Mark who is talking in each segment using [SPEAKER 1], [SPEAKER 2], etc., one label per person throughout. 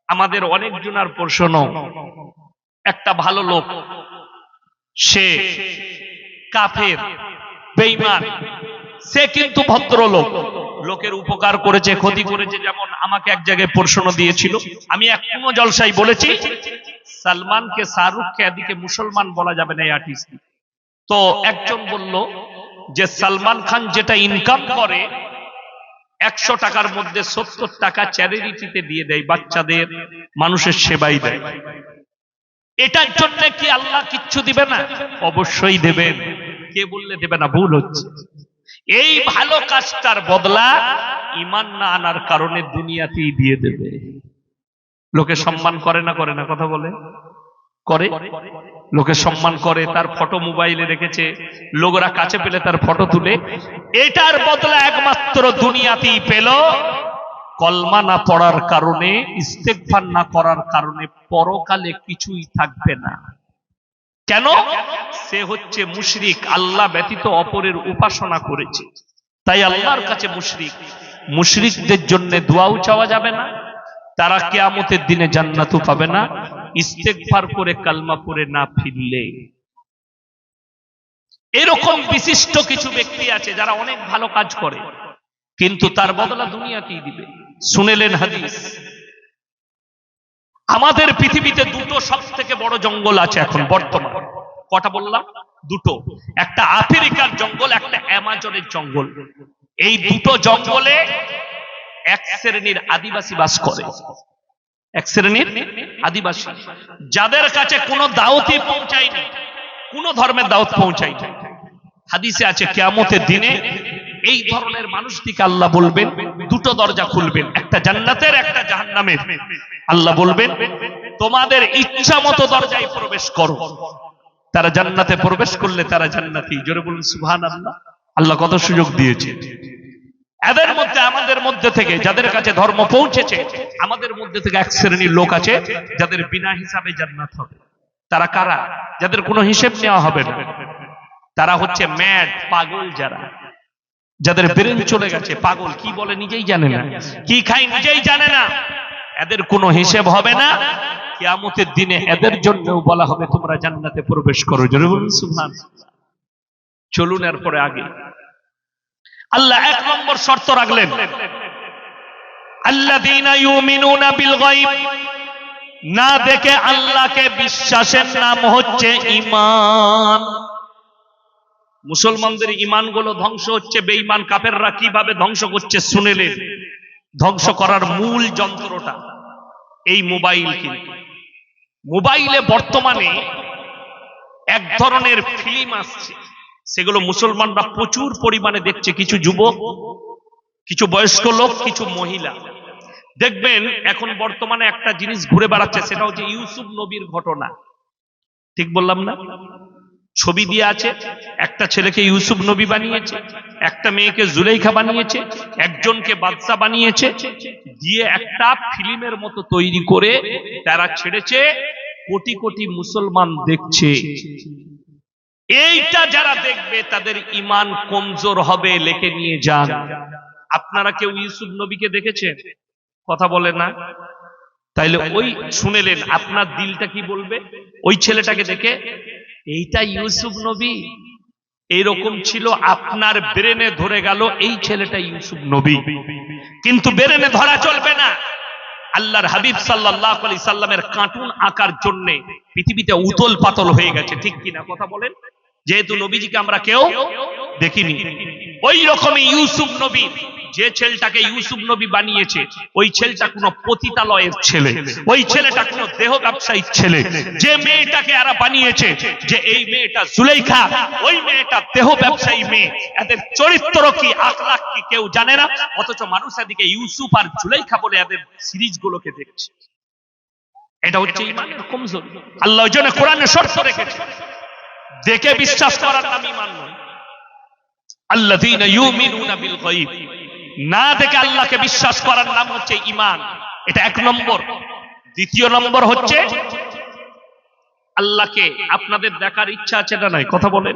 [SPEAKER 1] আমাদের অনেকজনার প্রশ্ন, একটা ভালো লোক, সে কাফের, বেঈমান, সে কিন্তু ভদ্রলোক, লোকের উপকার করেছে, ক্ষতি করেছে। যেমন আমাকে এক জায়গায় প্রশ্ন দিয়েছিল, আমি এক কোনো জলসায় বলেছি সালমানকে, শাহরুখকে এদিকে মুসলমান বলা যাবে না, এই আর্টিস্ট। তো একজন বলল যে সালমান খান যেটা ইনকাম করে 100 টাকার মধ্যে 70 টাকা চ্যারিটিতে দিয়ে দেয়, বাচ্চাদের, মানুষের সেবাই দেয়। এটার জন্য কি আল্লাহ কিচ্ছু দিবে না? অবশ্যই দেবেন। কে বললে দেবে না? ভুল হচ্ছে। এই ভালো কাজটার বদলা ঈমান না আনার কারণে দুনিয়াতেই দিয়ে দেবে। লোকে সম্মান করে না, করে না? কথা বলে করে। লোকে সম্মান করে, তার ফটো মোবাইলে রেখেছে, লোকরা কাছে পেলে তার ফটো তুলে। এটার বদলা একমাত্র দুনিয়াতেই পেল, কলমা না পড়ার কারণে, ইস্তেগফার না করার কারণে পরকালে কিছুই থাকবে না। কেন? সে হচ্ছে মুশরিক, আল্লাহ ব্যতীত অপরের উপাসনা করেছে, তাই আল্লাহর কাছে মুশরিক। মুশরিকদের জন্য দোয়াও চাওয়া যাবে না, তারা কিয়ামতের দিনে জান্নাতও পাবে না, ইস্তেগফার করে কালমা পড়ে না ফিরলে। এরকম বিশিষ্ট কিছু ব্যক্তি আছে যারা অনেক ভালো কাজ করে, কিন্তু তার বদলা দুনিয়াতেই দিবে। শুনেলেন হাদিস? আমাদের পৃথিবীতে দুটো সব থেকে বড় জঙ্গল আছে এখন বর্তমান। কটা বললাম? দুটো। একটা আফ্রিকার জঙ্গল, একটা অ্যামাজনের জঙ্গল। এই দুটো জঙ্গলে এক শ্রেণীর আদিবাসী বাস করে, এক শ্রেণীর আদিবাসী, যাদের কাছে কোনো দাওয়াতই পৌঁছায়নি, কোনো ধর্মের দাওয়াত পৌঁছায়নি। হাদিসে আছে কিয়ামতের দিনে এই ধরনের মানুষটিকে আল্লাহ বলবেন, দুটো দরজা খুলবেন, একটা জান্নাতের, একটা জাহান্নামের। আল্লাহ বলবেন তোমাদের ইচ্ছা মতো দরজায় প্রবেশ করো। তারা জান্নাতে প্রবেশ করলে তারা জান্নাতি। জোরে বলুন সুবহানাল্লাহ। আল্লাহ কত সুযোগ দিয়েছে। এদের মধ্যে, আমাদের মধ্যে থেকে যাদের কাছে ধর্ম পৌঁছেছে, আমাদের মধ্যে থেকে এক শ্রেণীর লোক আছে যাদের বিনা হিসাবে জান্নাত হবে। তারা কারা? যাদের কোনো হিসেব নেওয়া হবে না। তারা হচ্ছে ম্যাড, পাগল, যারা, যাদের ব্রেন চলে গেছে, পাগল, কি বলে নিজেই জানে না, কি খায় নিজেই জানে না। এদের কোনো হিসেব হবে না। কিয়ামতের দিনে এদের জন্যও বলা হবে তোমরা জান্নাতে প্রবেশ করো। জোরে বলুন সুবহানাল্লাহ। চলুন এরপরে আগে। আল্লাহ এক নম্বর শর্ত রাখলেন, আল্লাযীনা ইউমিনুনা বিল গায়ব, না দেখে আল্লাহকে বিশ্বাসের নাম হচ্ছে ঈমান। মুসলমানদের ঈমান গুলো ধ্বংস হচ্ছে, বেঈমান কাফেররা কিভাবে ধ্বংস করছে শুনেলেন? ধ্বংস করার মূল যন্ত্রটা এই মোবাইল। কিন্তু মোবাইলে বর্তমানে এক ধরনের ফিল্ম আসছে, সেগুলো মুসলমানরা প্রচুর পরিমাণে দেখছে। কিছু যুবক, কিছু বয়স্ক লোক, কিছু মহিলা। দেখবেন এখন বর্তমানে একটা জিনিস ঘুরে বেড়াচ্ছে, সেটা হচ্ছে ইউসুফ নবীর ঘটনা। ঠিক বললাম না? ছবি দিয়ে আছে, একটা ছেলেকে ইউসুফ নবী বানিয়েছে, একটা মেয়েকে জুলেখা বানিয়েছে, একজনকে বাদশা বানিয়েছে, দিয়ে একটা ফিল্মের মতো তৈরি করে তারা ছেড়েছে। কোটি কোটি মুসলমান দেখছে। এইটা যারা দেখবে তাদের ঈমান কমজোর হবে, লেখে নিয়ে যান। আপনারা কেউ ইউসুফ নবীকে দেখেছেন? কথা বলে না। তাইলে ওই শুনেলেন, আপনার দিলটা কি বলবে ওই ছেলেটাকে দেখে? এইটা ইউসুফ নবী, এইরকম ছিল। আপনার ব্রেনে ধরে গেল এই ছেলেটা ইউসুফ নবী, কিন্তু ব্রেনে ধরা চলবে না। আল্লাহর হাবিব সাল্লাল্লাহু আলাইহি সাল্লামের কার্টুন আঁকার জন্য পৃথিবীতে উতল পাতল হয়ে গেছে। ঠিক কিনা কথা বলেন? যেহেতু নবীজিকে আমরা কেউ দেখিনি, ওই রকমই ইউসুফ নবী, যে ছেলেটাকে ইউসুফ নবী বানিয়েছে, ওই ছেলেটা কোনো পতিতালয়ের ছেলে, ওই ছেলেটা কোনো দেহ ব্যবসায়ীর ছেলে। যে মেয়েটাকে এরা বানিয়েছে, যে এই মেয়েটা জুলেখা, ওই মেয়েটা দেহ ব্যবসায়ী মেয়ে। এদের চরিত্র কি, আখলাক কি কেউ জানে না, অথচ মানুষ এদিকে ইউসুফ আর জুলেখা বলে এদের সিরিজ গুলোকে দেখছে। এটা হচ্ছে ঈমানের কমজোরি। আল্লাহ ওই জন্য কোরআনে শর্ত রেখেছে, দেখে বিশ্বাস করার নাম ঈমান নয়। আল্লাযীনা ইউমিনুনা বিল গায়ব, না দেখে আল্লাহকে বিশ্বাস করার নাম হচ্ছে ঈমান। এটা এক নম্বর। দ্বিতীয় নম্বর হচ্ছে আল্লাহকে আপনাদের দেখার ইচ্ছা আছে না নাই? কথা বলেন।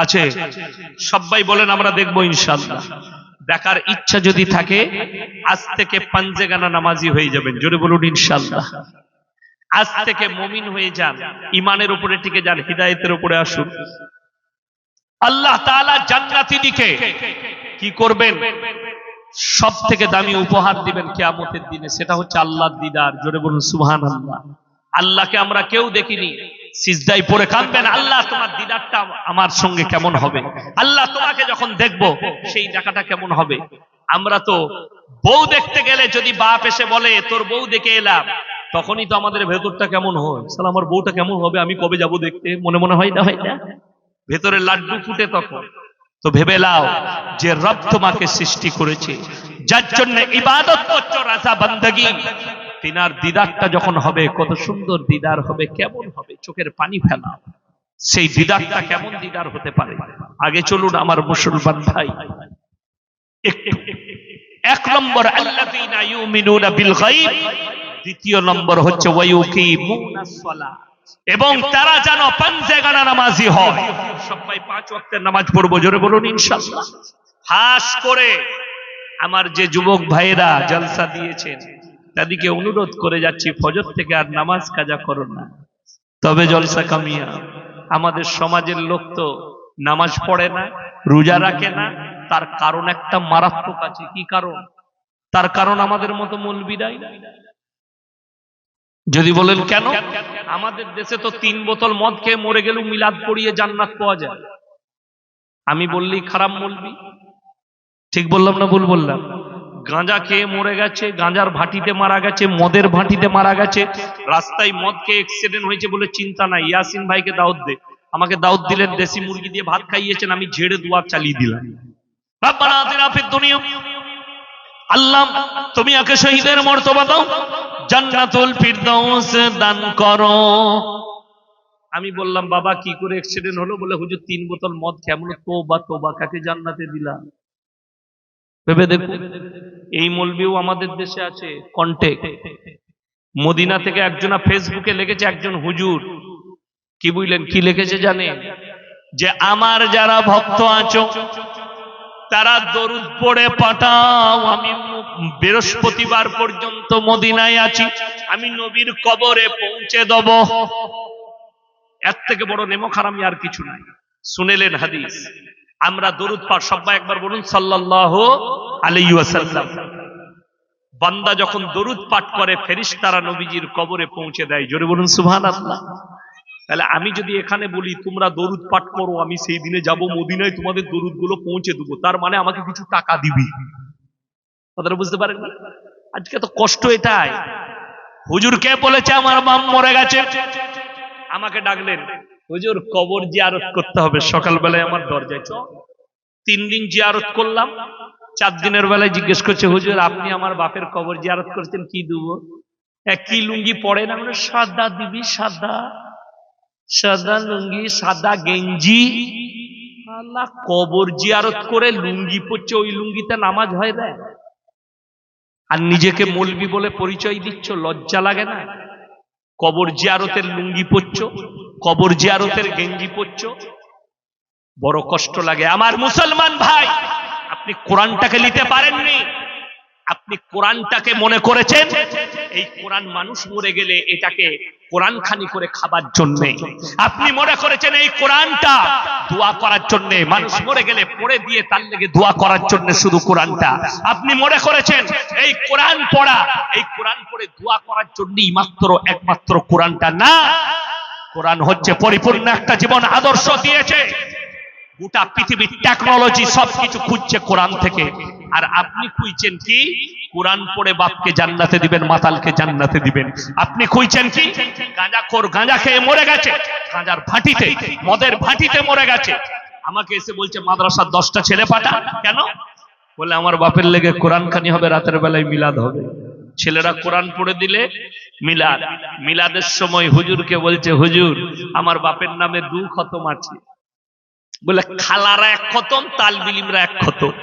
[SPEAKER 1] আছে? সবাই বলেন আমরা দেখবো ইনশাআল্লাহ। দেখার ইচ্ছা যদি থাকে আজ থেকে পাঞ্জেগানা নামাজি হয়ে যাবেন, জোরে বলুন ইনশাআল্লাহ। আজ থেকে মুমিন হয়ে যান, ইমানের উপরে টিকে যান, হিদায়াতের উপরে আসুন। আল্লাহ তাআলা জান্নাতীদেরকে কি করবেন? সব থেকে দামি উপহার দিবেন কিয়ামতের দিনে, সেটা হচ্ছে আল্লাহর দিদার। জোরে বলুন সুবহানাল্লাহ। আল্লাহকে আমরা কেউ দেখিনি, সিজদায় পড়ে কাঁদবেন, আল্লাহ তোমার দিদারটা আমার সঙ্গে কেমন হবে, আল্লাহ তোমাকে যখন দেখবো সেই দেখাটা কেমন হবে। আমরা তো বউ দেখতে গেলে যদি বাপ এসে বলে তোর বউ দেখে এলাম, তখনই তো আমাদের ভেতরটা কেমন হয়, সালা আমার বউটা কেমন হবে, আমি কবে যাব দেখতে, মনে মনে হয় না, হয় না? ভেতরে লাড্ডু ফুটে তখন। তো ভেবে লাও যে রব তোমাকে সৃষ্টি করেছে, যার জন্য ইবাদত করছো, রাজা বান্দাগি, তিনার দিদারটা যখন হবে, কত সুন্দর দিদার হবে, কেমন হবে, চোখের পানি ফেলাও। সেই দিদারটা কেমন দিদার হতে পারে? আগে চলুন আমার মুসলমান ভাই, একটু এক নম্বর আল্লাযীনা ইউমিনুনা বিল গায়ব, দ্বিতীয় নম্বর হচ্ছে ওয়ায়ুকিমুনাস সালাহ, এবং তারা যেন পাঞ্জেগানা নামাজি হয়। সবাই 5 ওয়াক্তের নামাজ পড়বো, জোরে বলুন ইনশাআল্লাহ। খাস করে আমার যে যুবক ভাইয়েরা জলসা দিয়েছেন, তাদেরকে অনুরোধ করে যাচ্ছি, ফজর থেকে আর নামাজ কাজা করো না, তবে জলসা কামিয়া। আমাদের সমাজের লোক তো নামাজ পড়ে না, রোজা রাখে না, তার কারণ একটা মারাত্মক আছে। কি কারণ? তার কারণ আমাদের মতো মৌলবীরাই। যদি বলেন কেন? আমাদের দেশে তো 3 বোতল মদ খেয়ে মরে গেলেও মিলাদ পড়িয়ে জান্নাত পাওয়া যায়। আমি বললেই খারাপ মৌলবী? ঠিক বললাম না ভুল বললাম? গাঁজা খেয়ে মরে গেছে, গাঁজার ভাটিতে মারা গেছে, মদের ভাটিতে মারা গেছে, রাস্তায় মদ খেয়ে অ্যাক্সিডেন্ট হয়েছে বলে চিন্তা নাই, ইয়াসিন ভাইকে দাওয়াত দে। আমাকে দাওয়াত দিলেন, দেশি মুরগি দিয়ে ভাত খাইয়েছেন, আমি ঝেড়ে দুয়া চালিয়ে দিলাম। রব্বানা আতিনা ফিদ দুনিয়া, আল্লাহ তুমি আকে শহীদের মর্তবা দাও, জান্নাতুল ফিরদাউস দান করো। আমি বললাম বাবা কি করে অ্যাক্সিডেন্ট হলো? বলে হুজুর 3 বোতল মদ খেয়ে। আমরা তোবা তোবা, কাকে জান্নাতে দিলাম? ভেবে দেখুন, এই মৌলবীও আমাদের দেশে আছে। কন্টেক্ট মদিনা থেকে একজনা ফেসবুকে লিখেছে, একজন হুজুর, কি বুঝলেন কি লিখেছে জানেন? যে আমার যারা ভক্ত আছো তারা দরুদ পড়ে পাঠাও, আমি বৃহস্পতিবার পর্যন্ত মদিনায় আছি, আমি নবীর কবরে পৌঁছে দেব। এর থেকে বড় নেমক হারামি আর কিছু নাই। শুনেলেন হাদিস? আমরা দরুদ পাঠ, সবাই একবার বলুন সাল্লাল্লাহু আলাইহি ওয়াসাল্লাম। বান্দা যখন দরুদ পাঠ করে, ফেরেশতারা নবীজির কবরে পৌঁছে দেয়, জোরে বলুন সুবহানাল্লাহ। তাহলে আমি যদি এখানে বলি তোমরা দরুদ পাঠ করো, আমি সেই দিনে যাব মদিনায়, তোমাদের দরুদ গুলো পৌঁছে দেবো, তার মানে আমাকে কিছু টাকা দিবি। কথাটা বুঝতে পারেন? আজকে তো কষ্ট এটাই। হুজুর কে বলেছে আমার বাপ মরে গেছে, আমাকে ডাকলেন, হুজুর কবর জিয়ারত করতে হবে। সকালবেলায় আমার দরজায় 3 দিন জিয়ারত করলাম, 4 দিনের বেলায় জিজ্ঞেস করছে, হুজুর আপনি আমার বাপের কবর জিয়ারত করছেন, কি দেবো? কি লুঙ্গি পরে না? মানে সাদা দিবি, সাদা সাদা লুঙ্গি, সাদা গেঞ্জি। আল্লাহ, কবর জিয়ারত করে লুঙ্গি পরছে, ওই লুঙ্গিতে নামাজ হয় না? আর নিজেকে মৌলবী বলে পরিচয় দিচ্ছ, লজ্জা লাগে না? কবর জিয়ারতের লুঙ্গি পরছো, কবর জিয়ারতের গেঞ্জি পরছো, বড় কষ্ট লাগে। আমার মুসলমান ভাই, আপনি কোরআনটাকে নিতে পারেননি, আপনি কোরআনটাকে মনে করেছেন এই কোরআন মানুষ মরে গেলে এটাকে কোরআন খানি করে খাবার জন্য। আপনি মনে করেছেন এই কোরআনটা দোয়া করার জন্য, মানুষ মরে গেলে পড়ে দিয়ে তার লেগে দোয়া করার জন্য শুধু কোরআনটা। আপনি মনে করেছেন এই কোরআন পড়া, এই কোরআন পড়ে দোয়া করার জন্যই মাত্র একমাত্র কোরআনটা। না, কোরআন হচ্ছে পরিপূর্ণ একটা জীবন আদর্শ দিয়েছে। গোটা পৃথিবীর টেকনোলজি সবকিছু খুঁজছে কোরআন থেকে, আর আপনি খুঁজছেন কি? কোরআন পড়ে বাপকে জান্নাতে দিবেন, মাতালকে জান্নাতে দিবেন। আপনি খুঁজছেন কি? গাঁজাখোর গাঁজা খেয়ে মরে গেছে, গাঁজার ভাটিতে, মদের ভাটিতে মরে গেছে। আমাকে এসে বলছে মাদ্রাসার 10টা ছেলে পাঠা। কেন? বলে আমার বাপের লেগে কোরআন খানি হবে, রাতের বেলায় মিলাদ হবে। ছেলেরা কোরআন পড়ে দিলে মিলাদ। মিলাদের সময় হুজুরকে বলছে, হুজুর আমার বাপের নামে 2 খতম আছে। বলে খালারা 1 খতম, তালবিলিমরা 1 খতম,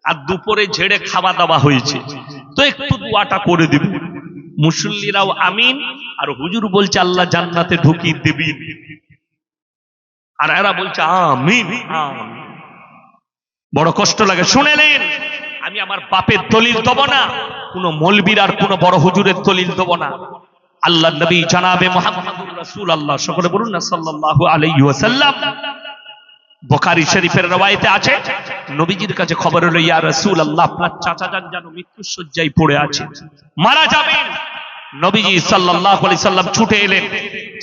[SPEAKER 1] আর দুপুরে ঝেড়ে খাওয়া দাওয়া হয়েছে, তো একটু দোয়াটা করে দিব। মুসল্লিরাও আমিন, আর হুজুর বলছে আল্লাহ জান্নাতে ঢুকিয়ে দিবেন, আর এরা বলছে আমিন। বড় কষ্ট লাগে। শুনেলেন, আমি আমার বাপের দলিল দেব না, কোন মৌলবীর আর কোন বড় হুজুরের দলিল দেব না। আল্লাহ নবী জানাবে মুহাম্মদুর রাসূলুল্লাহ, সকলে বলুন না সাল্লাল্লাহু আলাইহি ওয়াসাল্লাম। বুখারী শরীফের রওয়ায়েতে আছে, নবীজির কাছে খবর হলো, ইয়া রাসূলুল্লাহ, আপনার চাচা যান যেন মৃত্যুর শয্যায় পড়ে আছে, মারা যাবেন। নবীজি সাল্লাল্লাহু আলাইহি সাল্লাম ছুটে এলেন,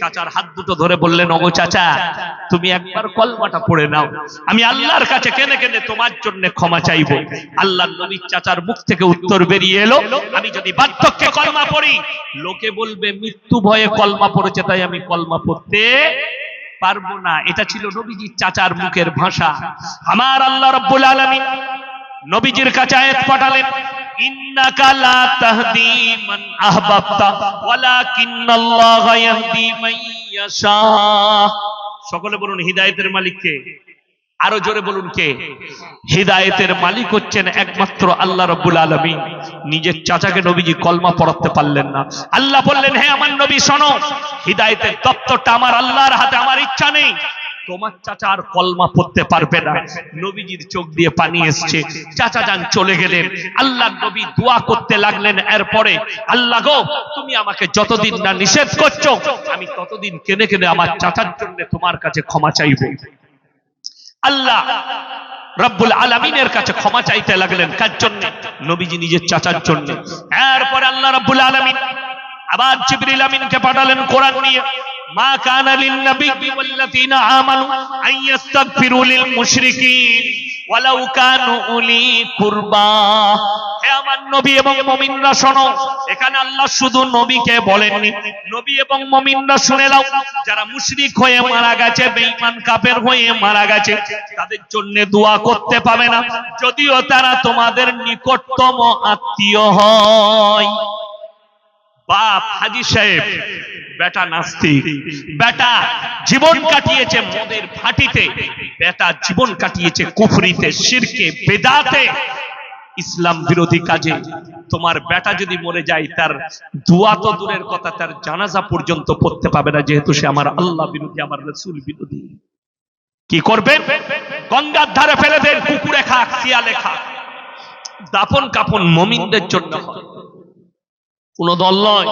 [SPEAKER 1] চাচার হাত দুটো ধরে বললেন, ওগো চাচা, তুমি একবার কলমাটা পড়ে নাও, আমি আল্লাহর কাছে কেঁদে কেঁদে তোমার জন্য ক্ষমা চাইবো। আল্লাহর নবী চাচার মুখ থেকে উত্তর বেরিয়ে এলো, আমি যদি বার্ধক্যে কলমা পড়ি, লোকে বলবে মৃত্যু ভয়ে কলমা পড়েছে, তাই আমি কলমা পড়তে পারবো না। এটা ছিল নবীজির চাচার মুখের ভাষা। আমার আল্লাহ রাব্বুল আলামিন নবীজির কাছে আয়াত পাঠালেন, ইন্নাকা লা তাহদি মান আহবাবতা ওয়ালাকিন্নাল্লাহা ইয়াহদি মান ইয়াশা। সকলে বলুন, হিদায়াতের মালিক কে? আরো জোরে বলুন, কে? হিদায়াতের মালিক হচ্ছেন একমাত্র আল্লাহ রাব্বুল আলামিন। নিজের চাচাকে নবীজি কলমা পড়াতে পারলেন না। আল্লাহ বললেন, হে আমার নবী শোনো, হিদায়াতের দপ্তরটা আমার আল্লাহর হাতে, আমার ইচ্ছা নেই তোমার চাচা আর কলমা পড়তে পারবে না। নবীজির চোখ দিয়ে পানি এসছে, চাচা যান চলে গেলেন। আল্লাহ নবী দোয়া করতে লাগলেন, এরপরে, আল্লাহ গো, তুমি আমাকে যতদিন না নিষেধ করছো, আমি ততদিন কেঁদে কেঁদে আমার চাচার জন্য তোমার কাছে ক্ষমা চাইব। আল্লাহ রব্বুল আলামিনের কাছে ক্ষমা চাইতে লাগলেন, কার জন্য? নবীজি নিজের চাচার জন্য। এরপরে আল্লাহ রব্বুল আলামিন আবার জিবরিল আমিনকে পাঠালেন কোরআন নিয়ে, মা কানা লিন নবী ওয়াল্লাযীনা আমানু আন ইস্তাগফিরু লিল মুশরিকিন ওয়ালাউ কানু উলি কুরবা। হে আমার নবী এবং মুমিনরা শোনো, এখানে আল্লাহ শুধু নবীকে বলেননি, নবী এবং মুমিনরা শুনে নাও, যারা মুশরিক হয়ে মারা গেছে, বেঈমান কাফের হয়ে মারা গেছে, তাদের জন্য দোয়া করতে পাবে না, যদিও তারা তোমাদের নিকটতম আত্মীয় হয়। বাপ হাজী সাহেব, বেটা নাস্তিক, বেটা জীবন কাটিয়েছে মদের ভাটিতে, বেটা জীবন কাটিয়েছে কুফরিতে, শিরকে, বেদাতে, ইসলাম বিরোধী কাজে। তোমার বেটা যদি মরে যায়, তার দোয়া তো দূরের কথা, তার জানাজা পর্যন্ত পড়তে পাবে না, যেহেতু সে আমার আল্লাহ বিরোধী, আমার রাসূল বিরোধী। কি করবেন? গঙ্গার ধারে ফেলে দেন, কুকুরে খাক, শিয়ালে খাক। দাফন কাফন মুমিনদের জন্য হয়, কোন দল নয়।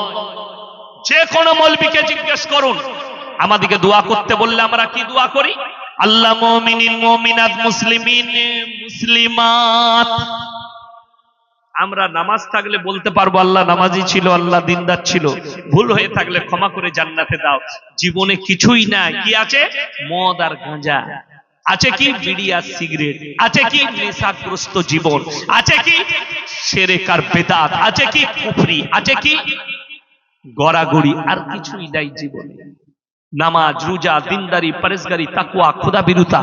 [SPEAKER 1] যে কোন মৌলবীকে জিজ্ঞেস করুন, আমাদেরকে দোয়া করতে বললে আমরা কি দোয়া করি? আল্লাহ মুমিনিন মুমিনাত মুসলিমিন মুসলিমাত। আমরা নামাজ থাকলে বলতে পারবো আল্লাহ নামাজি ছিল, আল্লাহ দিনদার ছিল, ভুল হয়ে থাকলে ক্ষমা করে জান্নাতে দাও। জীবনে কিছুই নাই, কি আছে? মদ আর গাঁজা আছে, কি বিড়ি আর সিগারেট আছে, কি নেশাগ্রস্ত জীবন আছে, কি শিরক আর বেদাত আছে, কি কুফরি আছে, কি গড়াগড়ি, আর কিছুই নাই জীবনে। নামাজ, রোজা, দিনদারি, পরেশগারি, তাকওয়া, খোদাভীরুতা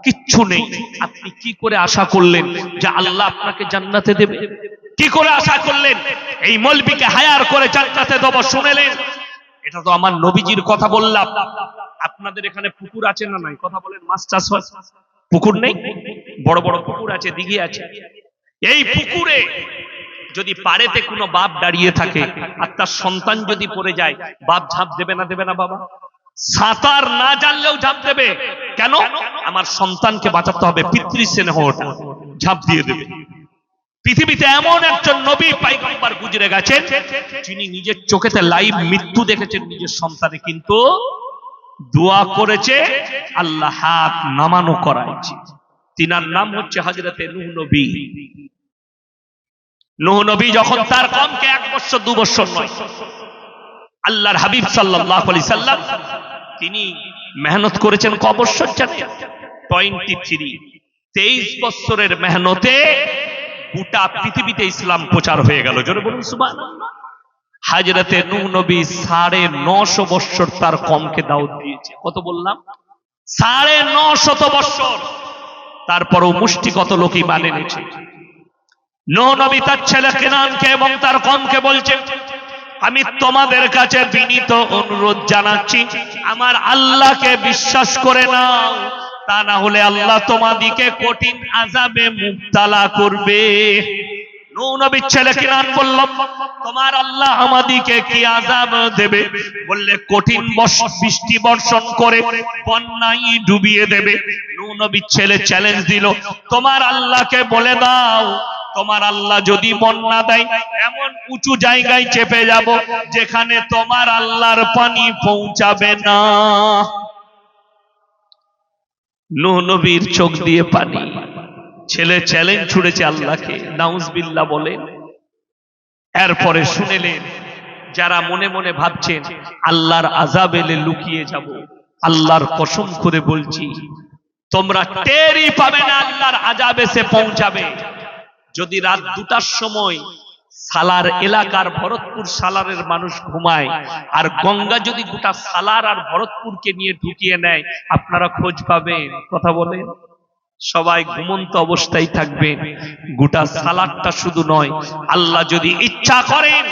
[SPEAKER 1] কিচ্ছু নেই। আপনি কি করে আশা করলেন যে আল্লাহ আপনাকে জান্নাতে দেবে? কি করে আশা করলেন এই মৌলবীকে হায়ার করে জান্নাতে দেব? শুনেলেন, এটা তো আমার নবীজির কথা বললাম। আপনাদের এখানে পুকুর আছে না নাই? কথা বলেন। মাছ চাষ হয়? পুকুর নেই? বড় বড় পুকুর আছে, দিঘি আছে। এই পুকুরে যদি পারেতে কোনো বাপ দাঁড়িয়ে থাকে আর তার সন্তান যদি পড়ে যায়, বাপ ঝাঁপ দেবে না? দেবে না? বাবা সাঁতার না জানলেও ঝাঁপ দেবে। কেন? আমার সন্তানকে বাঁচাতে হবে, পিতৃস্নেহটা, ঝাঁপ দিয়ে দেবে। পৃথিবীতে এমন একজন নবী পয়গম্বর গুজরে গেছেন, যিনি নিজের চোখেতে লাইভ মৃত্যু দেখেছেন নিজের সন্তানে, কিন্তু দোয়া করেছে, আল্লাহ হাত নামানো করাইছে। তিনার নাম হচ্ছে হযরতে নূহ নবী। নূহ নবী যখন তার কওমকে 1 বছর 2 বছর নয়, আল্লাহর হাবিব সাল্লাল্লাহু আলাইহি সাল্লাম তিনি মেহনত করেছেন ক বছর জানেন? 23 বছরের মেহনতে গোটা পৃথিবীতে ইসলাম প্রচার হয়ে গেল। জোরে বলুন সুবহানাল্লাহ। হযরতে নূহ নবী 950 বছর তার কওমকে দাওয়াত দিয়েছে। কত বললাম? 950 বছর। তারপরও মুষ্টিগত লোকই মানে নিয়েছে। নূহ নবী তার ছেলে কেনানকে এবং তার কওমকে বলছেন, আমি তোমাদের কাছে বিনীত অনুরোধ জানাচ্ছি, আমার আল্লাহকে বিশ্বাস করে নাও, তা না হলে আল্লাহ তোমাদিকে কঠিন আযাবে মুবতালা করবে। নূহ নবীর ছেলে কিনান বলল, তোমার আল্লাহ আমাদিকে কি আযাব দেবে? বললে কঠিন বৃষ্টি বর্ষণ করে বন্যায় ডুবিয়ে দেবে। নূহ নূহ নবীর ছেলে চ্যালেঞ্জ দিল, তোমার আল্লাহকে বলে দাও, তোমার আল্লাহ যদি বন্যা দেয় এমন উঁচু জায়গায় চেপে যাব যেখানে তোমার আল্লাহর পানি পৌঁছাবে না। নূহ নবীর চোখ দিয়ে পানি। ছেলে চ্যালেঞ্জ ছুড়েছে আল্লাহকে, নাউজুবিল্লাহ বলেন। এরপরে শুনেলেন যারা মনে মনে ভাবছেন আল্লাহর আযাব এলে লুকিয়ে যাব, আল্লাহর কসম করে বলছি তোমরা টেরই পাবে না আল্লাহর আযাব এসে পৌঁছাবে। যদি রাত 2টার সময় সালার এলাকার ভরতপুর সালারের মানুষ ঘুমায় আর গঙ্গা যদি গোটা সালার আর ভরতপুরকে নিয়ে ঢুকিয়ে নেয়, আপনারা খোঁজ পাবেন? কথা বলেন। সবাই ঘুমন্ত অবস্থায় থাকবেন। গোটা সালারটা শুধু নয়, আল্লাহ যদি ইচ্ছা করেন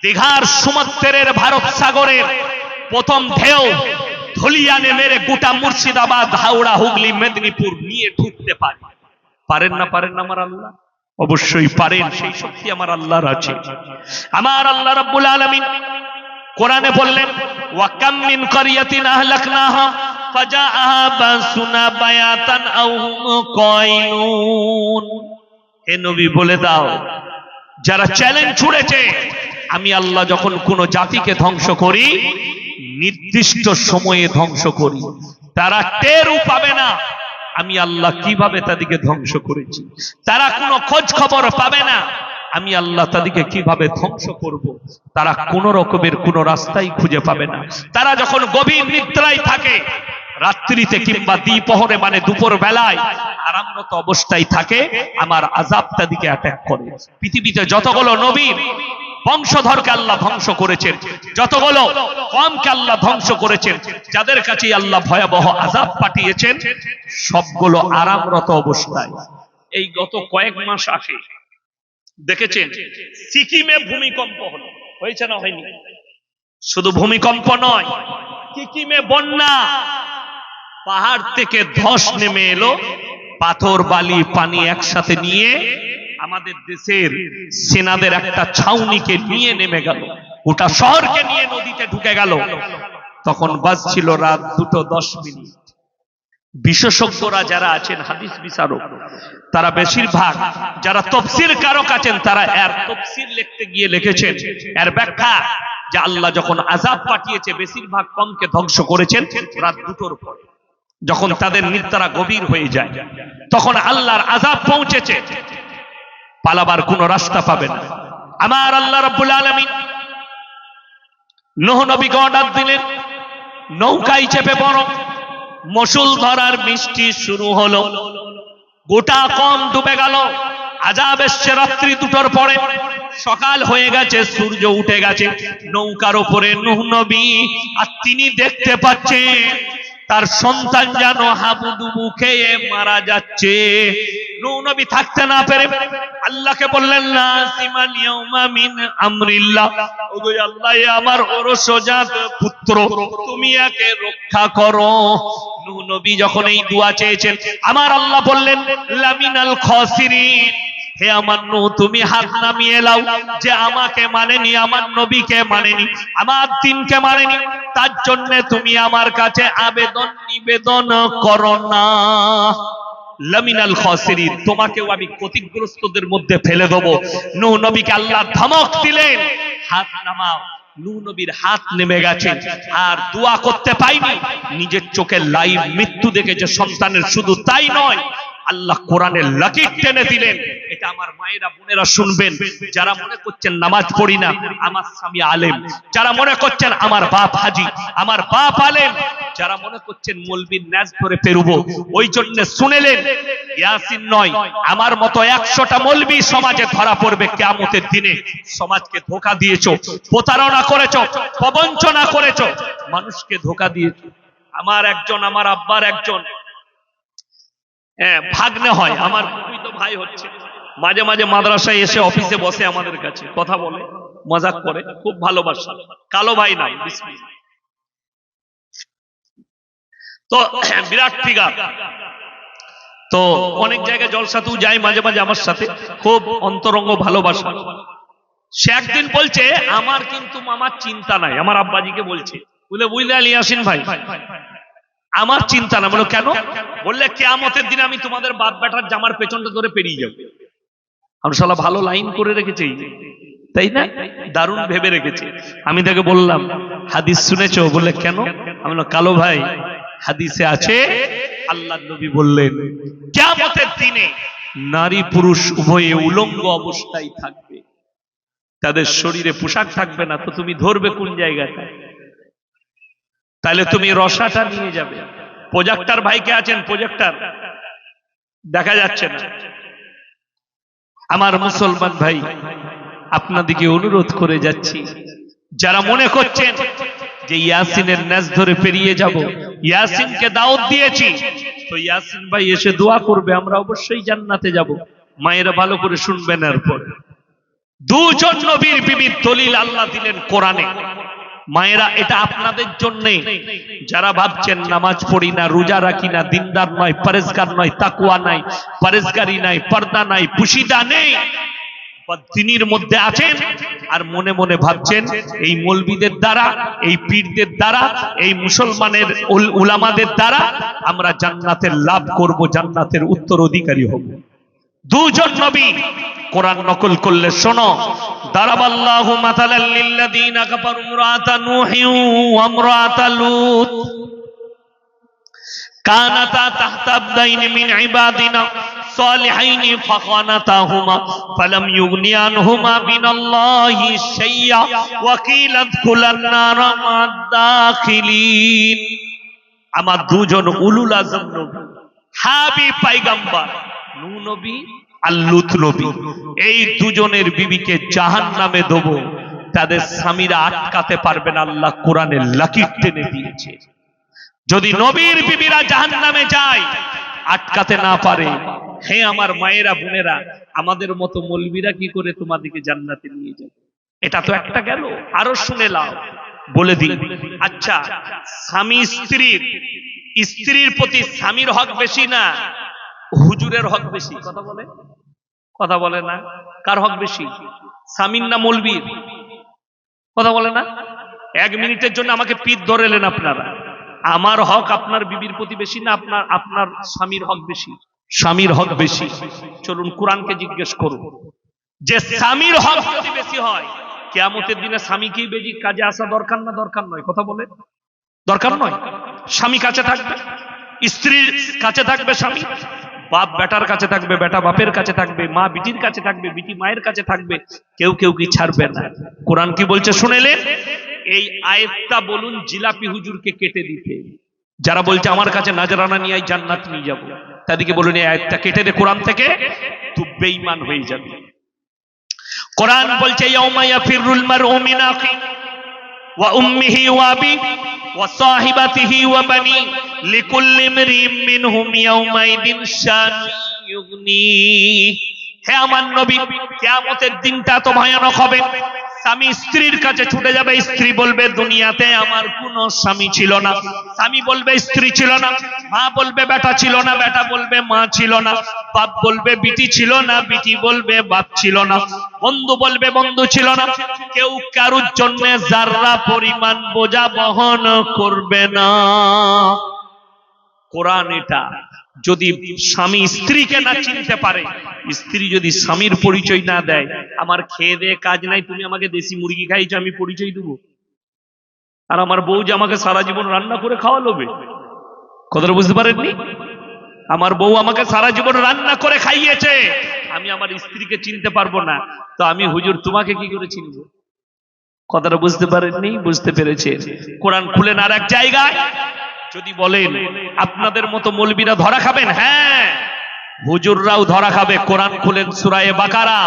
[SPEAKER 1] দীঘার সমুদ্রের ভারত সাগরের প্রথম ঢেউ ধুলিয়ানে মেরে গোটা মুর্শিদাবাদ, হাওড়া, হুগলি, মেদিনীপুর নিয়ে ঢুকতে পারে। পারেন না? পারেন না আমার আল্লাহ? অবশ্যই পারেন। সেই শক্তি আমার আল্লাহর আছে। আমার আল্লাহ রাব্বুল আলামিন কোরআনে বললেন, ওয়া কাম মিন ক্বরিয়াতিন আহলাকনাহা ফাজাআহা বাসুনা বায়াতান আও হুম কাইলুন। হে নবী বলে দাও, যারা চ্যালেঞ্জ ছুড়েছে, আমি আল্লাহ যখন কোন জাতিকে ধ্বংস করি নির্দিষ্ট সময়ে ধ্বংস করি, তারা টেরও পাবে না আমি আল্লাহ কিভাবে তাদেরকে ধ্বংস করেছি। তারা কোনো খোঁজ খবর পাবে না আমি আল্লাহ তাদেরকে কিভাবে ধ্বংস করব। তারা কোন রকমের কোন রাস্তাই খুঁজে পাবে না। তারা যখন গভীর নিদ্রায় থাকে, রাত্রিতে কিংবা দ্বিপ্রহরে মানে দুপুর বেলায় আরামরত অবস্থায় থাকে, আমার আযাব তাদেরকে অ্যাটাক করে। পৃথিবীতে যতগুলো নবীর বংশধরকে আল্লাহ ধ্বংস করেছেন, যতগুলো কওমকে আল্লাহ ধ্বংস করেছেন, যাদের কাছে আল্লাহ ভয়াবহ আযাব পাঠিয়েছেন, সবগুলো আরামরত অবস্থায়। এই গত কয়েক মাস আগে দেখেছেন সিকিমে ভূমিকম্প হলো, হয়েছে না হয়নি? শুধু ভূমিকম্প নয়, সিকিমে বন্যা, পাহাড় থেকে ধস নেমে এলো, পাথর বালি পানি একসাথে নিয়ে আমাদের দেশের সেনাদের একটা ছাউনিকে নিয়ে নেমে গেল, গোটা শহরকে নিয়ে নদীতে ঢুকে গেল। তখন বাজছিল রাত 2:10। বিশেষজ্ঞরা যারা আছেন, হাদিস বিচারক, তারা বেশিরভাগ যারা তফসির কারক আছেন, তারা এর তফসির লিখতে গিয়ে লিখেছেন এর ব্যাখ্যা যে আল্লাহ যখন আযাব পাঠিয়েছে বেশিরভাগ কওমকে ধ্বংস করেছেন রাত 2টোর পরে, যখন তাদের নিদ্রা গভীর হয়ে যায়, তখন আল্লাহর আযাব পৌঁছেছে, পালাবার কোনো রাস্তা পাবে না। আমার আল্লাহ রাব্বুল আলামিন নূহ নবীকে অর্ডার দিলেন, নৌকায় চেপে পড়ো। মশুল ধরার বৃষ্টি শুরু হলো, গোটা কওম ডুবে গেল। আযাব এসছে রাত্রি 2টোর পরে, সকাল হয়ে গেছে, সূর্য উঠে গেছে। নৌকার উপরে নূহ নবী, আর তিনি দেখতে পাচ্ছেন তার সন্তান যেন হাবুডুবু খেয়ে মারা যাচ্ছে। নূহ নবী থাকতে না পেরে আল্লাহকে বললেন, লা সিমাল ইয়াউমা মিন আমরিল্লাহ, ওগো আল্লাহ, আমার ওরসজাত পুত্র, তুমি একে রক্ষা করো। নূহ নবী যখন এই দোয়া চেয়েছেন, আমার আল্লাহ বললেন, লামিনাল খাসিরিন, হে আমার নূহ, তুমি হাত নামিয়ে নাও, যে আমাকে মানেনি, আমার নবীকে মানেনি, আমার দ্বীনকে মানেনি, তার জন্য তুমি আমার কাছে আবেদন নিবেদন করো না। লামিনাল খাসিরিন, তোমাকেও আমি ক্ষতিগ্রস্তদের মধ্যে ফেলে দেব। নূহ নবীকে আল্লাহ ধমক দিলেন, হাত নামাও। নূহ নবীর হাত নেমে গেছে, আর দোয়া করতে পাইনি। নিজের চোখে লাইভ মৃত্যু দেখেছে সন্তানের, শুধু তাই নয়, আল্লাহ কোরআনের লাকির টেনে দিলেন। এটা আমার মায়েরা বোনেরা শুনবেন, যারা মনে করছেন নামাজ পড়ি না, আমার স্বামী আলেম, যারা মনে করছেন আমার বাপ হাজি, আমার বাপ আলেম, যারা মনে করছেন মৌলবীর ন্যাজ ধরে পেরুবো, ওই জন্য শুনেলেন, ইয়াসিন নয়, আমার মতো 100টা মৌলবী সমাজে ধরা পড়বে কিয়ামতের দিনে। সমাজকে ধোঁকা দিয়েছো, প্রতারণা করেছো, প্রবঞ্চনা করেছো, মানুষকে ধোঁকা দিয়েছো। আমার আব্বার একজন ভাগ্নে হয়, আমার খুবই তো ভাই হচ্ছে, মাঝে মাঝে মাদ্রাসায় এসে অফিসে বসে আমাদের কাছে কথা বলে, মজাক করে, খুব ভালোবাসা, কালো ভাই নাই, বিসমিল্লাহ। তো বিরাট ফিগার, তো অনেক জায়গায় জলসাতেও যাই মাঝে মাঝে আমার সাথে, খুব অন্তরঙ্গ ভালোবাসা। সে একদিন বলছে, আমার কিন্তু মামার চিন্তা নাই, আমার আব্বাজিকে বলছে, বুঝলে ইয়াসিন ভাই, আমার চিন্তা না। বলো কেন? বললে কিয়ামতের দিনে আমি তোমাদের বাপ বেটার জামার পেছনটা ধরে পেরিয়ে যাবো। আমরা শালা ভালো লাইন করে রেখেছি, তাই না? দারুণ ভেবে রেখেছি। আমি তাকে বললাম হাদিস শুনেছো? বললে কেন? আমি বললাম কালো ভাই, হাদিসে আছে আল্লাহ নবী বললেন কিয়ামতের দিনে নারী পুরুষ উভয়ে উলঙ্গ অবস্থায় থাকবে, তাদের শরীরে পোশাক থাকবে না। তো তুমি ধরবে কোন জায়গাটা? তাহলে তুমি রসাটা নিয়ে যাবে। প্রজেক্টর ভাইকে আছেন, প্রজেক্টর দেখা যাচ্ছে না। আমার মুসলমান ভাই, আপনাদিকে অনুরোধ করে যাচ্ছি, যারা মনে করছেন যে ইয়াসিনের নেজ ধরে পেরিয়ে যাব, ইয়াসিনকে দাওয়াত দিয়েছি তো ইয়াসিন ভাই এসে দোয়া করবে, আমরা অবশ্যই জান্নাতে যাব। মায়েরা ভালো করে শুনবেন। এরপর দুজন নবীর বিবির দলিল আল্লাহ দিলেন কোরআনে। মায়েরা, এটা আপনাদের জন্য যারা ভাবছেন নামাজ পড়ি না, রোজা রাখি না, দিনদার নয়, পরেজগার নয়, তাকওয়া নাই, পরেজগারি নাই, পর্দা নাই, পুশিদা নেই, দিনের মধ্যে আছেন আর মনে মনে ভাবছেন এই মৌলবীদের দ্বারা, এই পীরদের দ্বারা, এই মুসলমানের উলামাদের দ্বারা আমরা জান্নাতের লাভ করব, জান্নাতের উত্তরাধিকারী হব। দুজন নবী কোরআন নকল করলে শোনো। দারাবাল্লাহু মাতালাল লিল্লাযীনা কাফারু ইমরাআতা নূহিন ওয়া ইমরাআতা লূত কানাতা তাহতা আবদাইনি মিন ইবাদিনা সালিহাইনি ফাখানাতাহুমা ফালাম ইউগনি আনহুমা মিনাল্লাহি শাইআ ওয়া কিলা আদখুলান নারা মা'আদ দাখিলিন। আমার দুজন উলুল আযম নবী, হাবিব পয়গম্বর নূহ নবী আর লূত নবী, এই দুজনের বিবিকে জাহান্নামে দেব, তাদের স্বামীরা আটকাতে পারবে না। আল্লাহ কোরআনে লাকির টেনে দিয়েছে, যদি নবীর বিবিরা জাহান্নামে যায় আটকাতে না পারে। হে আমার মায়েরা, বোনেরা, আমাদের মতো মৌলবীরা কি করে তোমাদেরকে জান্নাতে নিয়ে যাবে? এটা তো একটা গেল, আরো শুনে লাও। বলে দিই, আচ্ছা, স্বামী স্ত্রীর প্রতি স্বামীর হক বেশি না হুজুরের হক বেশি? কথা বলে না। কার হক বেশি, স্বামীর না মৌলবীর? কথা বলে না। 1 মিনিটের জন্য আমাকে পিঠ ধরে এলেন আপনারা। আমার হক আপনার বিবির প্রতি বেশি না আপনার স্বামীর হক বেশি? স্বামীর হক বেশি। চলুন কোরআনকে জিজ্ঞেস করুন, যে স্বামীর হক যদি বেশি হয় কিয়ামতের দিনে স্বামীকেই বেশি কাজে আসা দরকার না দরকার নয়? কথা বলে দরকার নয়? স্বামী কাছে থাকবে, স্ত্রীর কাছে থাকবে স্বামী, বাপ বেটার কাছে থাকবে, বেটা বাপের কাছে থাকবে, মা বিটির কাছে থাকবে, বিটি মায়ের কাছে থাকবে, কেউ কি ছাড়বে না। কোরআন কি বলছে শুনেলেন? এই আয়াতটা বলুন জিলাপি হুজুরকে কেটে দিতে। যারা বলছে আমার কাছে নাজরানা নিয়ে জান্নাত নিয়ে যাব, তাদেরকে বলুন এই আয়াতটা কেটে দে কোরআন থেকে, তুই বেঈমান হয়ে যাবে। কোরআন বলছে ইয়াউমা ইয়াফিরুল মারউ মিন আখি ওয়া উম্মিহি ওয়া আবি ওয়া সাহিবাতিহি ওয়া বানি লিকুল্লি ইমরিইম মিনহুম ইয়াউমাইদিন শান ইউগনি। হে আমার নবী, কিয়ামতের দিনটা তো ভয়ানক হবে। স্বামী স্ত্রীর কাছে ছুটে যাবে, স্ত্রী বলবে দুনিয়াতে আমার কোনো স্বামী ছিল না, স্বামী বলবে স্ত্রী ছিল না, মা বলবে বেটা ছিল না, বেটা বলবে মা ছিল না, বাপ বলবে বিটি ছিল না, বিটি বলবে বাপ ছিল না, বন্ধু বলবে বন্ধু ছিল না। কেউ কারুর জন্য যাররা পরিমাণ বোঝা বহন করবে না। কোরআন এটা যদি স্বামী স্ত্রীকে না চিনতে পারে, স্ত্রী যদি স্বামীর পরিচয় না দেয়, আমার খেয়ে দেয়ে কাজ নাই, তুমি আমাকে দেশি মুরগি খাইছো আমি পরিচয় দেবো? আর আমার বউ যে আমাকে সারা জীবন রান্না করে খাওয়ালোবে, কথাটা বুঝতে পারেননি? আমার বউ আমাকে সারা জীবন রান্না করে খাইয়েছে, আমি আমার স্ত্রীকে চিনতে পারবো না, তো আমি হুজুর তোমাকে কি করে চিনবো? কথাটা বুঝতে পারেননি? বুঝতে পেরেছে। কোরআন খুলেন আর এক জায়গায়। যদি বলেন আপনাদের মতো মৌলবীরা ধরা খাবেন, হ্যাঁ হুজুররাও ধরা খাবে। কোরআন খুলেন সূরা বাকারা,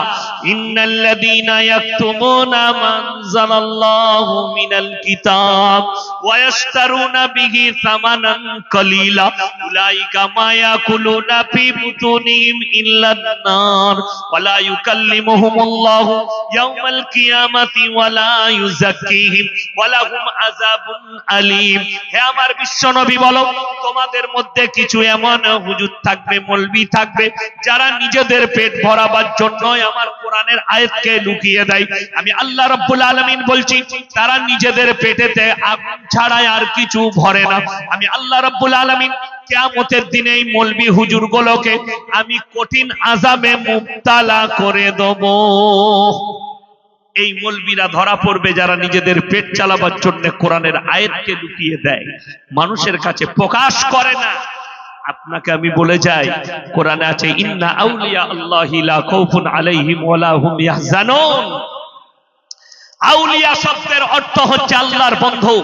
[SPEAKER 1] ইন্নাল্লাযীনা ইয়াকতুমুনা মা আনজালাল্লাহু মিনাল কিতাব ওয়া ইয়াশতারুনা বিহি সামানান কালীলা উলাইকা মা ইয়াকুলুনা ফি বুতুনিহিম ইল্লান নার ওয়া লা ইউকাল্লিমুহুমুল্লাহু ইয়াওমাল কিয়ামাতি ওয়া লা ইউযাক্কিহিম ওয়া লাহুম আযাবুন আলীম। হে আমার বিশ্বনবী, বলো তোমাদের মধ্যে কিছু এমন হুজুর থাকবে, মৌলবী থাকবে যারা নিজেদের পেট ভরাবার জন্যই আমার কোরআনের আয়াতকে লুকিয়ে দেয়। আমি আল্লাহ রাব্বুল আলামিন বলছি তারা নিজেদের পেটেতে আগুন ছাড়াই আর কিছু ভরে না। আমি আল্লাহ রাব্বুল আলামিন কিয়ামতের দিনে এই মৌলবি হুজুরগুলোকে আমি কঠিন আযাবে মুবতালা করে দেব। এই মৌলবীরা ধরা পড়বে যারা নিজেদের পেট চালাবার জন্য কোরআনের আয়াতকে লুকিয়ে দেয়, মানুষের কাছে প্রকাশ করে না। আপনাকে আমি বলে যাই, কোরআনে আছে ইন্না আউলিয়া আল্লাহি লা খাউফুন আলাইহিম ওয়া লা হুম ইয়াহজানুন। আউলিয়া শব্দের অর্থ হচ্ছে আল্লাহর বন্ধু।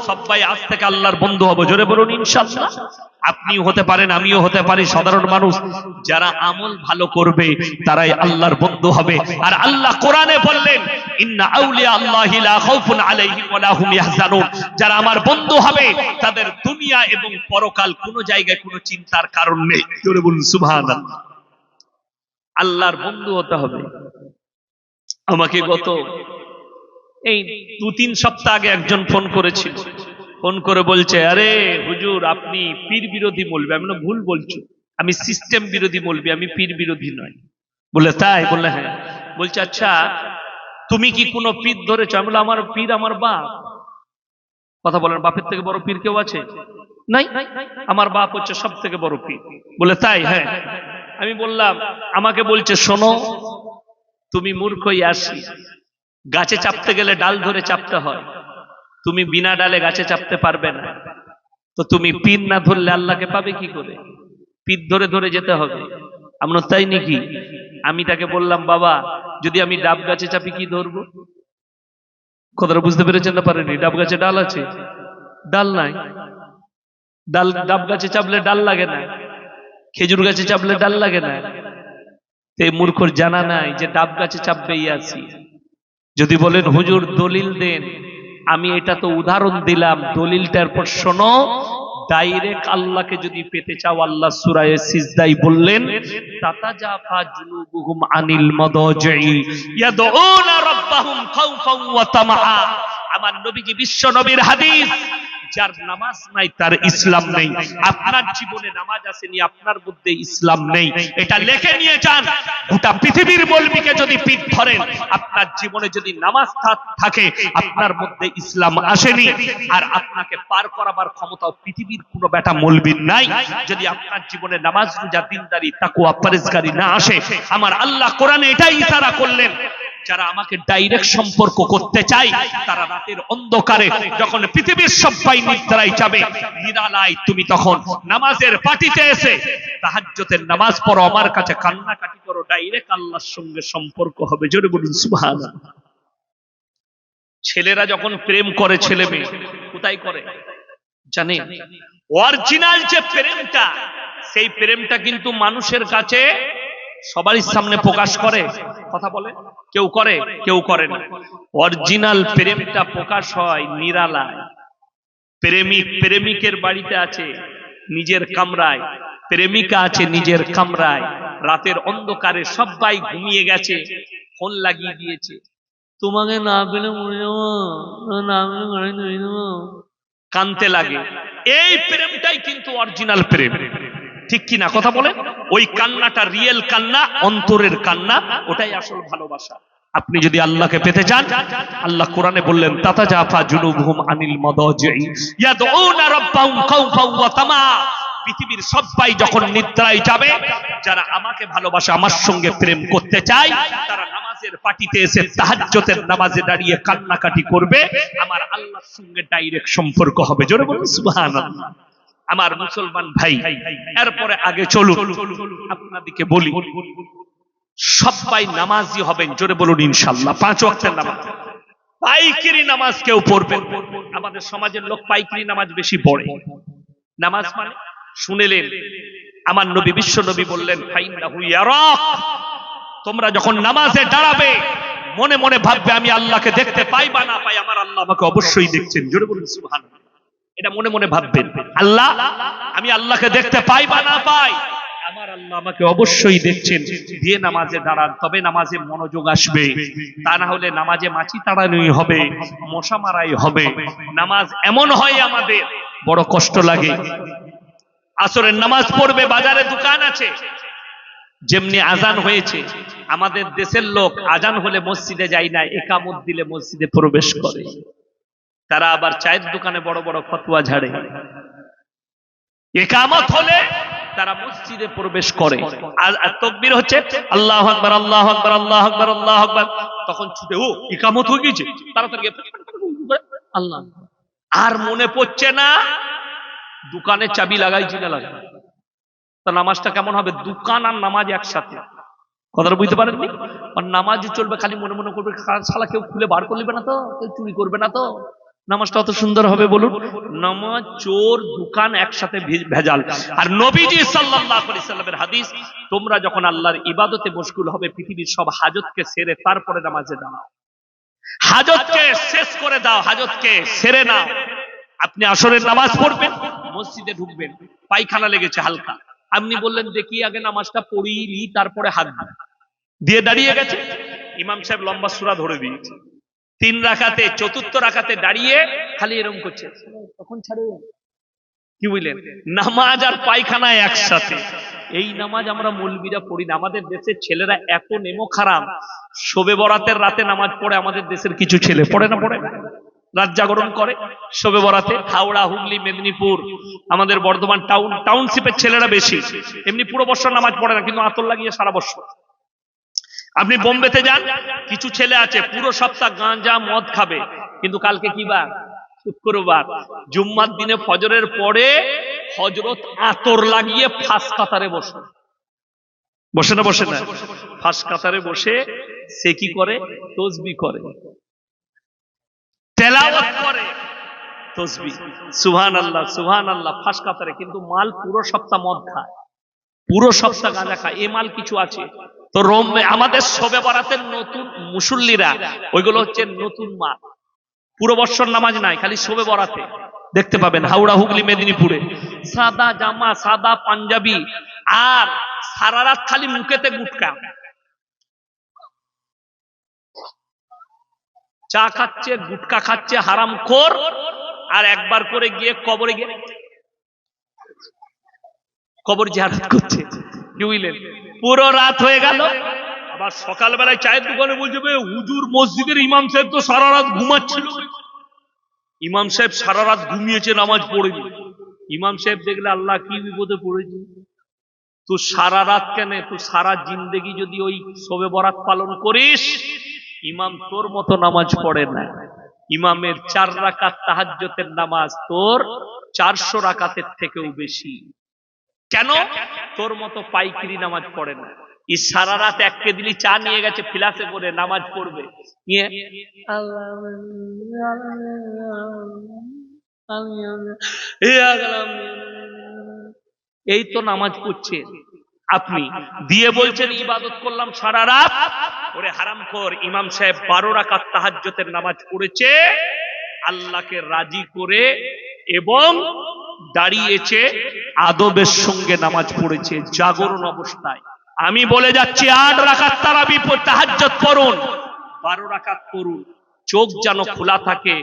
[SPEAKER 1] সবাই আজ থেকে আল্লাহর বন্ধু হবো, জোরে বলুন ইনশাআল্লাহ। আপনিও হতে পারেন, আমিও হতে পারি, সাধারণ মানুষ। যারা আমল ভালো করবে তারাই আল্লাহর বন্ধু হবে। আর আল্লাহ কোরআনে বললেন ইন্না আউলিয়া আল্লাহি লা খাউফুন আলাইহিম ওয়া লা হুম ইয়াহজানুন। যারা আমার বন্ধু হবে তাদের দুনিয়া এবং পরকাল কোনো জায়গায় কোনো চিন্তার কারণ নেই, জোরে বলুন সুবহানাল্লাহ। আল্লাহর বন্ধু হতে হবে। আমাকে গত এই 2-3 সপ্তাহ আগে একজন ফোন করেছিল, ফোন করে বলছে আরে হুজুর আপনি পীর বিরোধী মৌলবি। আমি বললাম ভুল বলছো, আমি সিস্টেম বিরোধী মৌলবি, আমি পীর বিরোধী নয়। বলে তাই? বললে হ্যাঁ। বলছে আচ্ছা তুমি কি কোনো পীর ধরেছো? আমি বললাম আমার পীর আমার বাপ। কথা বলেন, বাপের থেকে বড় পীর কেউ আছে? নাই, আমার বাপ হচ্ছে সব থেকে বড় পীর। বলে তাই? হ্যাঁ। আমি বললাম আমাকে বলছে শোনো তুমি মূর্খই আসি, গাছে চাপতে গেলে ডাল ধরে চাপতে হয়, তুমি বিনা ডালে গাছে চাপতে পারবে না। তো তুমি পীর না ধরলে আল্লাহকে পাবে কি করে? পীর ধরে ধরে যেতে হবে। আমরা তাই নাকি? আমি তাকে বললাম বাবা যদি আমি ডাব গাছে চাপি কি ধরবো? কথাটা বুঝতে পেরেছেন না পারেনি? ডাব গাছে ডাল আছে? ডাল নাই। ডাল ডাব গাছে চাপলে ডাল লাগে না, খেজুর গাছে চাপলে ডাল লাগে না। এই মূর্খর জানা নাই যে ডাব গাছে চাপবেই আছি। যদি বলেন হুজুর দলিল দেন, আমি এটা তো উদাহরণ দিলাম, দলিলটার পর শোনো। ডাইরেক্ট আল্লাহকে যদি পেতে চাও আল্লাহ সূরা সিজদায় বললেন তাতাজাফা জুনুবুহুম আনিল মাদাজি ইয়াদউনা রাব্বাহুম খাউফান ওয়া তামআ। আমার নবীজি বিশ্ব নবীর হাদিস, যার নামাজ নাই তার ইসলাম নেই। আপনার জীবনে নামাজ আসেনি, আপনার মধ্যে ইসলাম নেই, এটা লিখে নিয়ে যান। গোটা পৃথিবীর মৌলবীকে যদি পিঠ ধরেন, আপনার জীবনে যদি নামাজ থাকে আপনার মধ্যে ইসলাম আসেনি। আর আপনাকে পার করাবার ক্ষমতা পৃথিবীর কোনো বেটা মৌলবীর নাই। যদি আপনার জীবনে নামাজ, রোজা, দিনদারি, তাকওয়া, পরহেজগারি না আসে, আমার আল্লাহ কোরআনে এটাই ইশারা করলেন যারা আমাকে ডাইরেক্ট সম্পর্ক করতে চায় তারা রাতের অন্ধকারে যখন পৃথিবীর সবাই নিদ্রায় যাবে, নিরালায় তুমি তখন নামাজের পাটিতে এসে তাহাজ্জুদের নামাজ পড়ো, আমার কাছে কান্নাকাটি করো, ডাইরেক্ট আল্লাহর সঙ্গে সম্পর্ক হবে। জোরে বলুন সুবহানাল্লাহ। ছেলেরা যখন প্রেম করে, ছেলে মেয়ে কোথায় করে জানেন? অরিজিনাল যে প্রেমটা, সেই প্রেমটা কিন্তু মানুষের কাছে সবারই সামনে প্রকাশ করে। কথা বলে কেউ করে, কেউ করে না। অরিজিনাল প্রেমটা প্রকাশ হয় নিরালায়। প্রেমিক প্রেমিকের বাড়িতে আছে নিজের কামরায়, প্রেমিকা আছে নিজের কামরায়, রাতের অন্ধকারে সবাই ঘুমিয়ে গেছে, ফোন লাগিয়ে দিয়েছে, তোমাকে না পেলে মরে যাবো, না পেলে কানতে লাগে। এই প্রেমটাই কিন্তু অরিজিনাল প্রেম, ঠিক কি না? কথা বলে ওই কান্নাটা রিয়েল কান্না, অন্তরের কান্না, ওটাই আসল ভালোবাসা। আপনি যদি আল্লাহকে পেতে চান, আল্লাহ কোরআনে বললেন তাতাজাফা জুনুবুহুম আনিল মাদাজি ইয়াদউনা রাব্বাহুম খাউফান ওয়া তামা। পৃথিবীর সবাই যখন নিদ্রায় যাবে, যারা আমাকে ভালোবাসে, আমার সঙ্গে প্রেম করতে চায়, তারা নামাজের পাটিতে এসে তাহাজ্জুদের নামাজে দাঁড়িয়ে কান্নাকাটি করবে, আমার আল্লাহর সঙ্গে ডাইরেক্ট সম্পর্ক হবে। জোরে বলুন সুবহানাল্লাহ। আমার মুসলমান ভাই, এরপরে আগে চলুন আপনাদেরকে বলি, সবাই নামাজি হবেন। জোরে বলুন ইনশাআল্লাহ। 5 ওয়াক্তের নামাজ, পাইকারি নামাজ কেউ পড়বেন। আমাদের সমাজের লোক পাইকারি নামাজ বেশি পড়ে। নামাজ মানে শুনেলেন, আমার নবী বিশ্ব নবী বললেন ফাইন্নাহু ইয়ারাক। তোমরা যখন নামাজে দাঁড়াবে মনে মনে ভাববে আমি আল্লাহকে দেখতে পাই বা না পাই, আমার আল্লাহ আমাকে অবশ্যই দেখছেন। জোরে বলুন সুবহানাল্লাহ। এটা মনে মনে ভাববেন, আল্লাহ আমি আল্লাহকে দেখতে পাই বা না পাই, আমার আল্লাহ আমাকে অবশ্যই দেখছেন। দিয়ে নামাজে দাঁড়ান, তবে নামাজে মনোযোগ আসবে। তা না হলে নামাজে মাছি তাড়ানোই হবে, মশা মারাই হবে। নামাজ এমন হয় আমাদের বড় কষ্ট লাগে। আসরের নামাজ পড়বে, বাজারে দোকান আছে, যেমনি আজান হয়েছে, আমাদের দেশের লোক আজান হলে মসজিদে যায় না, একামত দিলে মসজিদে প্রবেশ করে। তারা আবার চায়ের দোকানে বড় বড় ফতোয়া ঝাড়ে। একামত হলে তারা মসজিদে প্রবেশ করে, আর তাকবীর হচ্ছে আল্লাহু আকবার আল্লাহু আকবার আল্লাহু আকবার আল্লাহু আকবার, তখন ছুটে ও একামত হয়ে গেছে, তাড়াতাড়ি আল্লাহ। আর মনে পড়ছে না দোকানে চাবি লাগাইছি না লাগাই, তা নামাজটা কেমন হবে? দোকান আর নামাজ একসাথে, কথাটা বুঝতে পারেননি? আর নামাজও চলবে, খালি মনে মনে করবে শালা কেউ খুলে বার করবে না তো, কেউ চুরি করবে না তো, নামাজটা অত সুন্দর হবে বলুন? নামাজ, চোর, দোকান একসাথে ভেজাল। আর নবীজি সাল্লাল্লাহু আলাইহি সাল্লামের হাদিস, তোমরা যখন আল্লাহর ইবাদতে মশগুল হবে, পৃথিবীর সব হাজতকে সেরে তারপরে নামাজে দাঁড়াও। হাজতকে শেষ করে দাও, হাজতকে সেরে নাও। আপনি আসরের নামাজ পড়বেন, মসজিদে ঢুকবেন, পায়খানা লেগেছে হালকা, আপনি বললেন দেখি আগে নামাজটা পড়িনি তারপরে হাত দিয়ে দাঁড়িয়ে গেছে, ইমাম সাহেব লম্বা সূরা ধরে দিয়েছে, 3 রাকাতে, 4র্থ রাকাতে দাঁড়িয়ে খালি এরকম করছে, তখন ছাড়ে। কি বুঝলেন? নামাজ আর পায়খানা একসাথে। এই নামাজ আমরা মৌলবীরা পড়ি না। আমাদের দেশের ছেলেরা এত নেমো খারাপ, শবে বরাতের রাতে নামাজ পড়ে। আমাদের দেশের কিছু ছেলে পড়ে না, পড়ে রাত জাগরণ করে শবে বরাতে। হাওড়া, হুগলি, মেদিনীপুর, আমাদের বর্ধমান টাউনশিপের ছেলেরা বেশি। এমনি পুরো বছর নামাজ পড়ে না, কিন্তু আতর লাগিয়ে সারা বছর। আপনি বোম্বেতে যান, কিছু ছেলে আছে পুরো সপ্তাহ গাঁজা মদ খাবে, কিন্তু কালকে কি বার? শুক্রবার। জুম্মার দিনে ফজরের পরে হজরত আতর লাগিয়ে ফাঁস কাতারে বসে, বসে না? বসে না? ফাঁস কাতারে বসে সে কি করে? তসবিহ করে, তেলাওয়াত করে, তসবিহ, সুবহানাল্লাহ সুবহানাল্লাহ, ফাঁস কাতারে। কিন্তু মাল পুরো সপ্তাহ মদ খায়, পুরো সপ্তাহ গাঁজা খায়। এ মাল কিছু আছে তো আমাদের শবে বরাতের নতুন মুসল্লিরা, ওইগুলো হচ্ছে নতুন মাল। পুরো বৎসর নামাজ নাই, খালি শবে বরাতে দেখতে পাবেন হাওড়া, হুগলি, মেদিনীপুরে সাদা জামা, সাদা পাঞ্জাবি, আর সারা রাত খালি মুখেতে গুটকা, চা খাচ্ছে, গুটকা খাচ্ছে, হারামখোর। আর একবার করে গিয়ে কবরে গিয়ে কবর জিয়ারত করছে। কি বুঝলেন? পুরো রাত হয়ে গেল, আবার সকালবেলায় চায়ের দোকানে বলছে হুজুর মসজিদের ইমাম সাহেব তো সারা রাত ঘুমাচ্ছিল। ইমাম সাহেব সারা রাত ঘুমিয়েছে, নামাজ পড়েনি। ইমাম সাহেব দেখলে আল্লাহ কি বিপদে পড়েছে, তুই সারা রাত কেন, তুই সারা জিন্দেগি যদি ওই শবে বরাত পালন করিস, ইমাম তোর মতো নামাজ পড়ে না। ইমামের 4 রাকাত তাহাজ্জুদের নামাজ তোর 400 রাকাতের থেকেও বেশি। কেন? তোর মতো পাইকারি নামাজ পড়ে না। এই সারা রাত এক কেদলি চা নিয়ে গেছে ফিলাসে করে, নামাজ পড়বে নিয়ে এই তো নামাজ পড়ছে আপনি, দিয়ে বলছেন ইবাদত করলাম সারা রাত। ওরে হারামখোর, ইমাম সাহেব 12 রাকাত তাহাজ্জুদের নামাজ পড়েছে আল্লাহকে রাজি করে, এবং দাঁড়িয়েছে আদবের সঙ্গে নামাজ পড়েছে জাগরণ অবস্থায়। আমি বলে যাচ্ছি 8 রাকাত তারাবি তাহাজ্জুদ পড়ুন, 12 রাকাত পড়ুন, চোখ যেন খোলা থাকে,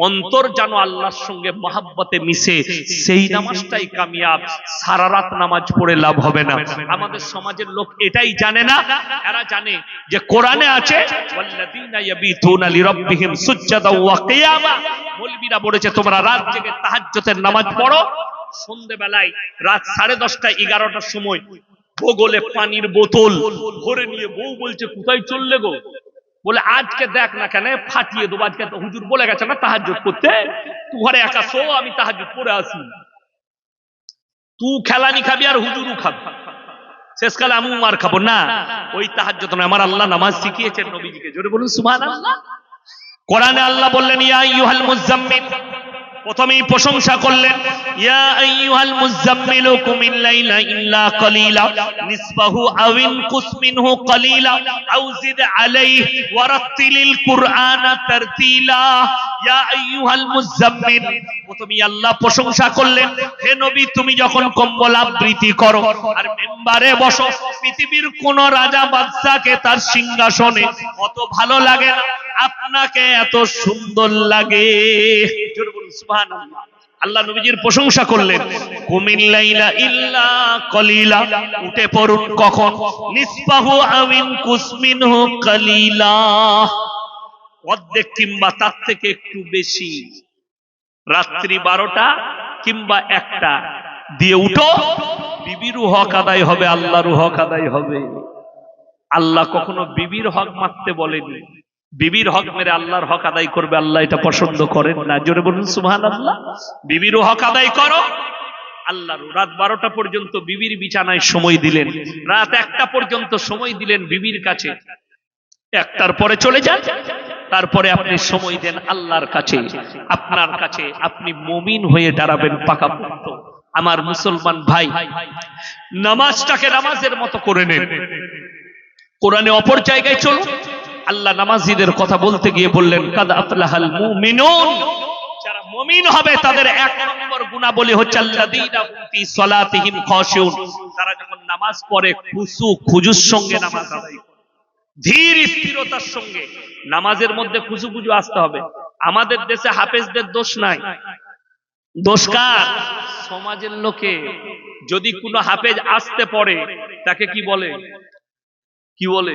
[SPEAKER 1] অন্তর যেন আল্লাহর সঙ্গে মহাব্বতে মিশে, সেই নামাজটাই কামিয়াব। সারা রাত নামাজ পড়ে লাভ হবে না। আমাদের সমাজের লোক এটাই জানে না। এরা জানে যে কোরআনে আছে ওয়াল্লাযীনা ইয়াবিতুনা লিরাব্বিহিম সুজদাও ওয়া কিয়ামা, মৌলবীরা বলেছে তোমরা রাত জেগে তাহাজ্জুদের নামাজ পড়ো, সন্ধ্যেবেলায় রাত 10:30 11টার সময় বগলে পানির বোতল ভরে নিয়ে বউ বলছে কোথায় চললে গো? বলে আজকে দেখ না কেন ফাটিয়ে দেবো, আজকে হুজুর বলে গেছে না তাহাজ্জুদ করতে, তুই ঘরে একা শো, আমি তাহাজ্জুদ পড়ে আসি। তুই খেলানি খাবি আর হুজুরও খাবি, শেষকালে আমি মার খাবো না। ওই তাহাজ্জুদ নয়, আমার আল্লাহ নামাজ শিখিয়েছেন নবীজিকে। জোরে বলুন সুবহানাল্লাহ। কোরআনে আল্লাহ বললেন ইয়া আইয়ুহাল মুযাম্মিল, প্রথমেই প্রশংসা করলেন ইয়া আইয়ুহাল মুযাম্মিলু কুমিল লাইলা ইল্লা কালিলা নিসফাহু আও ইনকুস মিনহু কালিলা আও জিদ আলাইহি ওয়া রাত্তিলিল কুরআনা তারতিলা। ইয়া আইয়ুহাল মুযাম্মিল, প্রথমেই আল্লাহ প্রশংসা করলেন হে নবী তুমি যখন কম্বল আবৃতি করো আর মেম্বারে বসো, পৃথিবীর কোন রাজা বাদশাকে তার সিংহাসনে অত ভালো লাগে না, আপনাকে এত সুন্দর লাগে। জোরে বলুন সুবহানাল্লাহ। আল্লাহ নবীজির প্রশংসা করলেন, কুমিল লাইলা ইল্লা কলিলা, উঠে পড়ুন কখন, নিসফাহু আমিন কুসমিনহু কালিলা, অর্ধেক কিংবা তার থেকে একটু বেশি, রাত্রি 12টা কিংবা 1টা দিয়ে উঠো, বিবির হক আদায় হবে, আল্লাহর হক আদায় হবে। আল্লাহ কখনো বিবির হক মারতে বলেনি, বিবির হক মেরে আল্লাহর হক আদায় করবে, আল্লাহ এটা পছন্দ করেন না। জোরে বলুন সুবহানাল্লাহ। বিবির হক আদায় করো আল্লাহর। রাত 12টা পর্যন্ত বিবির বিছানায় সময় দিলেন, রাত 1টা পর্যন্ত সময় দিলেন বিবির কাছে, 1টার পরে চলে যান, তারপরে আপনি সময় দেন আল্লাহর কাছে, আপনার কাছে আপনি মুমিন হয়ে দাঁড়াবেন পাকাপোক্ত। আমার মুসলমান ভাই, নামাজটাকে নামাজের মতো করে নেন। কোরআনে অপর জায়গায় চলুন, আল্লাহ নামাজীদের কথা বলতে গিয়ে বললেন, কাদ আফলাহাল মুমিনুন, যারা মুমিন হবে তাদের 1 নম্বর গুণাবলী হচ্ছে আল্লাযীনা হুম ফি সালাতিহিম খাশিউন, তারা যখন নামাজ পড়ে খুজুর সঙ্গে নামাজ আদায় করে, ধীর স্থিরতার সঙ্গে। নামাজের মধ্যে খুজু আসতে হবে। আমাদের দেশে হাফেজদের দোষ নাই, দোষ কার? সমাজের লোকে। যদি কোনো হাফেজ আসতে পড়ে তাকে কি বলে, কি বলে,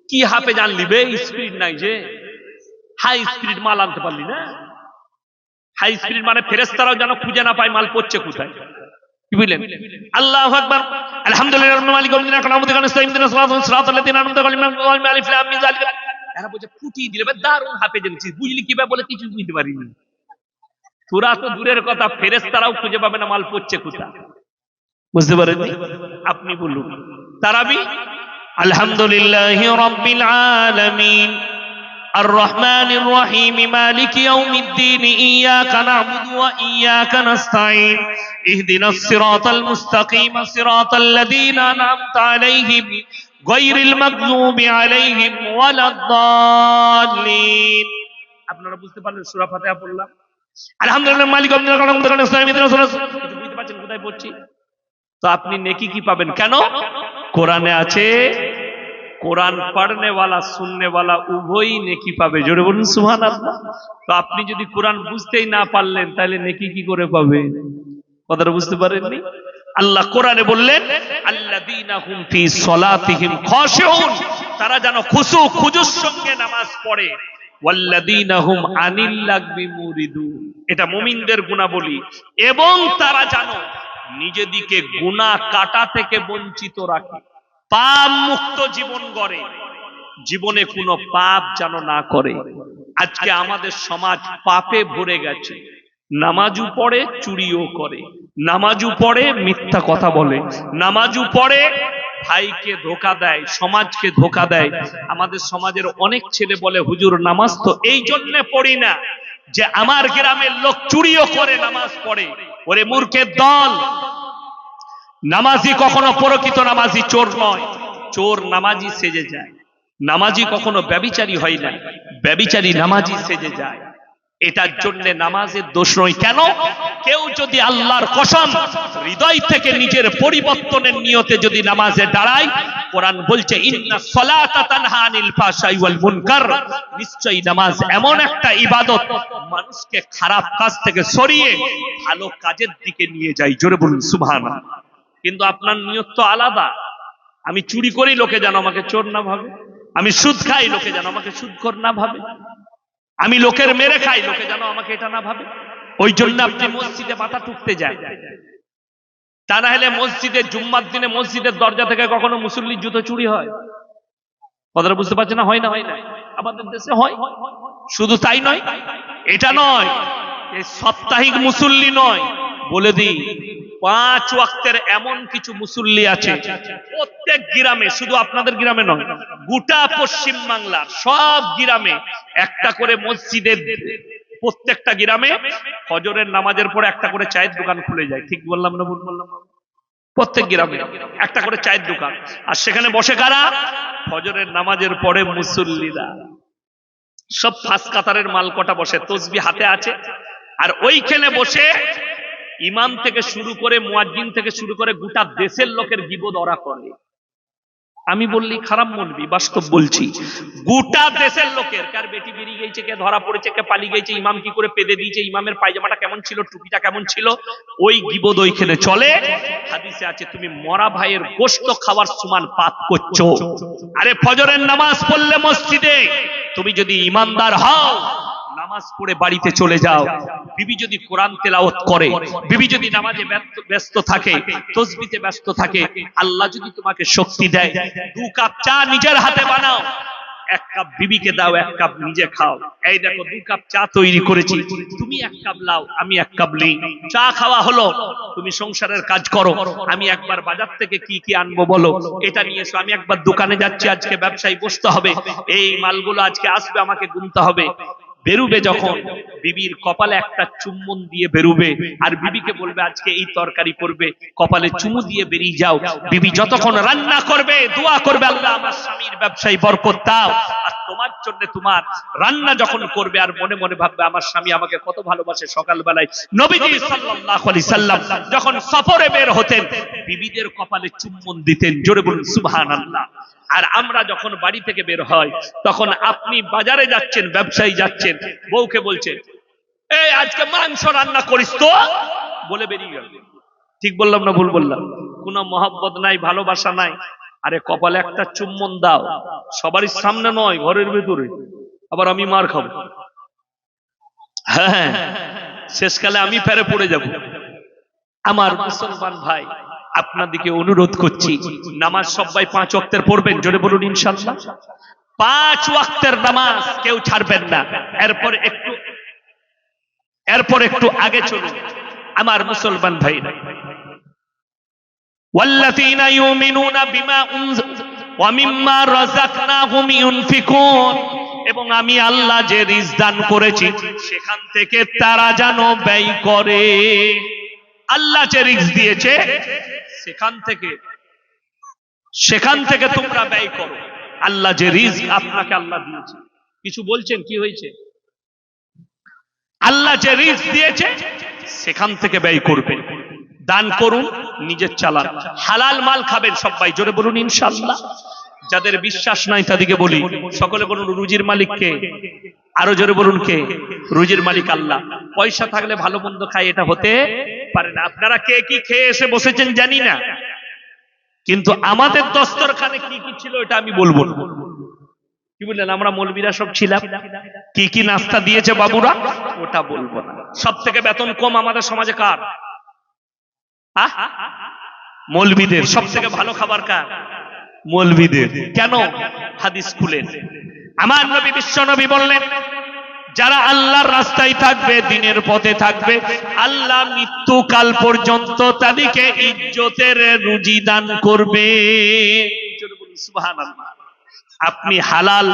[SPEAKER 1] কি হাফেজ আনলি বে, স্পিড নাই যে, হাই স্পিড মাল আনতে পারলি না। হাই স্পিড মানে ফেরেশতারাও যেন খুঁজে না পায় মাল পড়ছে কোথায়। কি বুঝলেন? আল্লাহু আকবার, আলহামদুলিল্লাহ রাব্বিল মালিক ইয়াউমিদ্দিন, নাহমাদুহু ওয়া নাস্তাঈনুহু সিরাতাল লাযীনা আন'আমতা আলাইহিম, আলিফ লাম মিম যালিকা। এরা বলছে ফুটিয়ে দিলে, দারুণ হাফেজ এনেছিস, বুঝলি কিভাবে? বলে কিছু বুঝতে পারিনি। তোরা তো দূরের কথা, ফেরেশতারাও খুঁজে পাবে না মাল পড়ছে কোথায়। বুঝতে পারেননি? আপনি বলুন তারাবি, আলহামদুলিল্লাহি রাব্বিল আলামিন আর রহমানির রহিম মালিকি ইয়াউমিদ্দিন ইয়্যাকা না'বুদু ওয়া ইয়্যাকা নাস্তাঈন ইহদিনাস সিরাতাল মুস্তাকিম সিরাতাল লাযীনা আন'আমতা আলাইহিম গায়রিল মাগযুবি আলাইহিম ওয়ালাদ-দাল্লিন। আপনারা বুঝতে পারলেন? সূরা ফাতিহা পড়লাম, আলহামদুলিল্লাহ মালিক ইয়াউমিদ্দিন, বুঝতে পারছেন কোথায় পড়ছি? তো আপনি নেকি কি পাবেন? কেন? কোরআনে আছে, কোরআন পড়নে ওয়ালা সুননে ওয়ালা উভয়ই নেকি পাবে। জোরে বলুন সুবহানাল্লাহ। তো আপনি যদি কোরআন বুঝতেই না পারলেন তাহলে নেকি কি করে পাবেন? কথাটা বুঝতে পারেননি? আল্লাহ কোরআনে বললেন, আল্লাযীনা হুম ফি সালাতিহিম খাশিউন, তারা যেন খুজুর সঙ্গে নামাজ পড়ে, ওয়াল্লাযীনা হুম আনিল লাগবি মুরিদুন, এটা মুমিনদের গুণাবলী। এবং তারা যেন নিজেদিকে গুনাহ কাটা থেকে বঞ্চিত রাখে, পাপ মুক্ত জীবন গড়ে, জীবনে কোনো পাপ যেন না করে। আজকে আমাদের সমাজ পাপে ভরে গেছে। নামাজও পড়ে, চুরিও করে, নামাজও পড়ে, মিথ্যা কথা বলে, নামাজও পড়ে, ভাইকে ধোঁকা দেয়, সমাজকে ধোঁকা দেয়। আমাদের সমাজের অনেক ছেলে বলে, হুজুর নামাজ তো এই জন্য পড়ি না যে আমার গ্রামের লোক চুরিও করে নামাজ পড়ে। ওরে মূর্খের দল, নামাজি কখনো প্রকৃত নামাজি চোর নয়, চোর নামাজি সেজে যায়। নামাজি কখনো ব্যভিচারী হয় না, ব্যভিচারী নামাজি সেজে যায়। এটার জন্য নামাজের দোষ নয়। কেন? কেউ যদি আল্লাহর কসম হৃদয় থেকে নিজের পরিবর্তনের নিয়তে যদি নামাজে দাঁড়ায়, কোরআন বলছে ইন্নাস সালাতা তানহা আনিল ফাহশাই ওয়াল মুনকার, নিশ্চয়ই নামাজ এমন একটা ইবাদত মানুষকে খারাপ কাজ থেকে সরিয়ে ভালো কাজের দিকে নিয়ে যায়। জোরে বলুন সুবহানাল্লাহ। কিন্তু আপনার নিয়ত তো আলাদা। আমি চুরি করি, লোকে যেন আমাকে চোর না ভাবে। আমি সুদ খাই, লোকে যেন আমাকে সুদখোর না ভাবে। আমি লোকের মেরে খাই, লোকে যেন আমাকে এটা না ভাবে। ওই জন্য আপনি মসজিদে মাথা টুকতে যায়। তা না হলে মসজিদে জুম্মার দিনে মসজিদের দরজা থেকে কখনো মুসল্লির জুতো চুরি হয়? কথাটা বুঝতে পারছেন না? হয় না? হয় না? আমাদের দেশে হয়। শুধু তাই নয়, এটা নয়, এই সাপ্তাহিক মুসল্লি নয়, বলে দিই 5 ওয়াক্তের এমন কিছু মুসল্লি আছে প্রত্যেক গ্রামে, শুধু আপনাদের গ্রামে নয়, গোটা পশ্চিম বাংলার সব গ্রামে একটা করে মসজিদের, প্রত্যেকটা গ্রামে ফজরের নামাজের পরে একটা করে চায়ের দোকান খুলে যায়। ঠিক বললাম না ভুল বললাম? প্রত্যেক গ্রামে একটা করে চায়ের দোকান। আর সেখানে বসে কারা? ফজরের নামাজের পরে মুসল্লিরা। সব ফাঁস কাতারের মাল কটা বসে, তসবিহ হাতে আছে, আর ওইখানে বসে ইমাম থেকে শুরু করে মুয়াজ্জিন থেকে শুরু করে গোটা দেশের লোকের গীবত ওরা করে। আমি বললি খারাপ মৌলবি, বাস্তব বলছি। গোটা দেশের লোকের কার বেটি বেরিয়ে গেছে, কে ধরা পড়েছে, কে পালিয়ে গেছে, ইমাম কি করে পেদে দিয়েছে, ইমামের পায়জামাটা কেমন ছিল, টুপিটা কেমন ছিল, ওই গিবদ ওইখানে চলে। হাদিসে আছে তুমি মরা ভাইয়ের গোশত খাওয়ার সমান পাপ করছো। আরে ফজরের নামাজ পড়লে মসজিদে, তুমি যদি ইমানদার হও নামাজ পড়ে বাড়িতে চলে যাও। বিবি যদি কোরআন তেলাওয়াত করে, বিবি যদি নামাজে ব্যস্ত থাকে, তাসবিতে ব্যস্ত থাকে, আল্লাহ যদি তোমাকে শক্তি দেয়, 2 কাপ চা নিজের হাতে বানাও, 1 কাপ বিবিকে দাও, 1 কাপ নিজে খাও। এই দেখো 2 কাপ চা তৈরি করেছি, তুমি 1 কাপ লাও, আমি 1 কাপ লই, চা খাওয়া হলো। তুমি সংসারের কাজ করো, আমি একবার বাজার থেকে কি কি আনবো বলো, এটা নিয়ে এসো। আমি একবার দোকানে যাচ্ছি, আজকে ব্যবসায়ী বসতে হবে, এই মালগুলো আজকে আসবে, আমাকে গুনতে হবে। বেরুবে যখন, বিবির কপালে একটা চুম্বন দিয়ে বেরুবে, আর বিবিকে বলবে আজকে এই তরকারি করবে, কপালে চুমু দিয়ে বেরিয়ে যাও। বিবি যতক্ষণ রান্না করবে দোয়া করবে, আল্লাহ আমার স্বামীর ব্যবসায় বরকত দাও। আর তোমার জন্য তোমার রান্না যখন করবে আর মনে মনে ভাববে আমার স্বামী আমাকে কত ভালোবাসে। সকালবেলায় নবীজি সাল্লাল্লাহু আলাইহি সাল্লাম যখন সফরে বের হতেন, বিবিদের কপালে চুম্বন দিতেন। জোরে বলুন সুবহানাল্লাহ। আর আমরা যখন বাড়ি থেকে বের হয়, তখন আপনি বাজারে যাচ্ছেন, ব্যবসায়ী যাচ্ছেন, বউকে বলছেন এই আজকে মাংস রান্না করিস তো, বলে বেরিয়ে গেল। ঠিক বললাম না ভুল বললাম? কোনো মহব্বত নাই, ভালোবাসা নাই। আরে কপালে একটা চুম্বন দাও, সবারই সামনে নয়, ঘরের ভেতরে। আবার আমি মার খাবো, হ্যাঁ, শেষকালে আমি ফেরে পড়ে যাব। আমার মুসলমান ভাই, আপনাদেরকে অনুরোধ করছি, নামাজ সবাই 5 ওয়াক্তের পড়বেন। জোরে বলুন ইনশাআল্লাহ। 5 ওয়াক্তের নামাজ কেউ ছাড়বেন না। এরপর একটু আগে চলুন আমার মুসলমান ভাইরা। ওয়াল্লাযীনা ইউমিনুনা বিমা ওয়া মিম্মা রাযাকনাহুম ইউনফিকুন, এবং আমি আল্লাহ যে রিজক দান করেছি সেখান থেকে তারা যেন ব্যয় করে। আল্লাহ যে রিজক দিয়েছে সেখান থেকে তোমরা ব্যয় করো। আল্লাহ যে রিজক আপনাকে আল্লাহ দিয়েছে, কিছু বলছেন কি হয়েছে? আল্লাহ যে রিজক দিয়েছে সেখান থেকে ব্যয় করবেন, দান করুন, নিজের চালান, হালাল মাল খাবেন সবাই। জোরে বলুন ইনশাআল্লাহ। যাদের বিশ্বাস নাই তাদেরকে বলি, সকলে বলুন রুজির মালিক কে? আরো জোরে বলুন কে? রুজির মালিক আল্লাহ। পয়সা থাকলে ভালো মন্দ খাই, এটা হতে পারে না। আপনারা কে কি খেয়ে এসে বসেছেন জানি না, কিন্তু আমাদের দস্তরখানে কি কি ছিল এটা আমি বলবো না। কি বললেন? আমরা মৌলবীরা সব ছিলাম, কি কি নাস্তা দিয়েছে বাবুরা ওটা বলবো না। সব থেকে বেতন কম আমাদের সমাজে কার? মৌলবীদের। সব থেকে ভালো খাবার কার? মৌলবীদের। কেন? হাদিস খুলেন। আমার নবী বিশ্ব নবী বললেন, যারা আল্লাহর রাস্তায় থাকবে, দিনের পথে থাকবে, আল্লাহ মৃত্যুকাল পর্যন্ত তাদেরকে ইজ্জতের রুজি দান করবে। সুবহানাল্লাহ। আপনি হালাল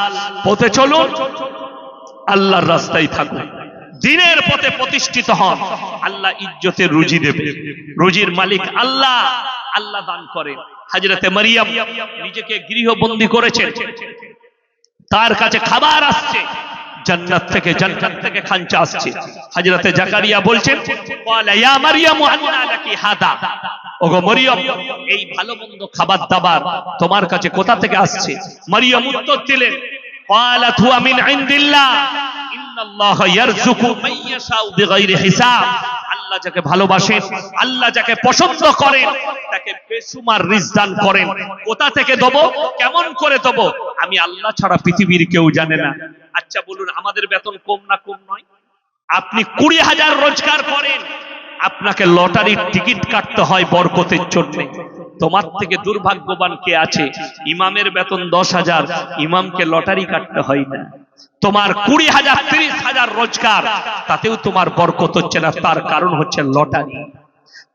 [SPEAKER 1] পথে চলুন, আল্লাহর রাস্তায় থাকুন, দিনের পথে প্রতিষ্ঠিত হন, আল্লাহ ইজ্জতের রুজি দেবে। রুজির মালিক আল্লাহ, আল্লাহ দান করেন। হযরতে মারিয়াম নিজেকে গৃহবন্দী করেছেন, তার কাছে খাবার আসছে জান্নাত থেকে খাঞ্চা আসছে। হযরতে জাকারিয়া বলছেন, ক্বালা ইয়া মারইয়াম আন্না লাকি হাদা, ওগো মারইয়াম এই ভালো মন্দ খাবার দাবার তোমার কাছে কোথা থেকে আসছে? মারইয়াম উত্তর দিলেন, ক্বালাত হুয়া মিন ইনদিল্লাহ ইন্নাল্লাহা ইয়ারযুকু মান ইয়াশাউ বিগাইরি হিসাব। আল্লাহ যাকে ভালোবাসেন, আল্লাহ যাকে পছন্দ করেন, তাকে বেসুমার রিজক দান করেন। কোথা থেকে দেব, কেমন করে দেব, আমি আল্লাহ ছাড়া পৃথিবীর কেউ জানে না। আচ্ছা বলুন, আমাদের বেতন কম না কম নয়? আপনি 20,000 রোজগার করেন, আপনাকে লটারির টিকিট কাটতে হয় বরকতের জন্য। তোমার থেকে দুর্ভাগ্যবান কে আছে? ইমামের বেতন 10,000, ইমামকে লটারি কাটতে হয় না। তোমার 20,000 30,000 রোজগার, তাতেও তোমার বরকত হচ্ছে না। তার কারণ হচ্ছে লটারি,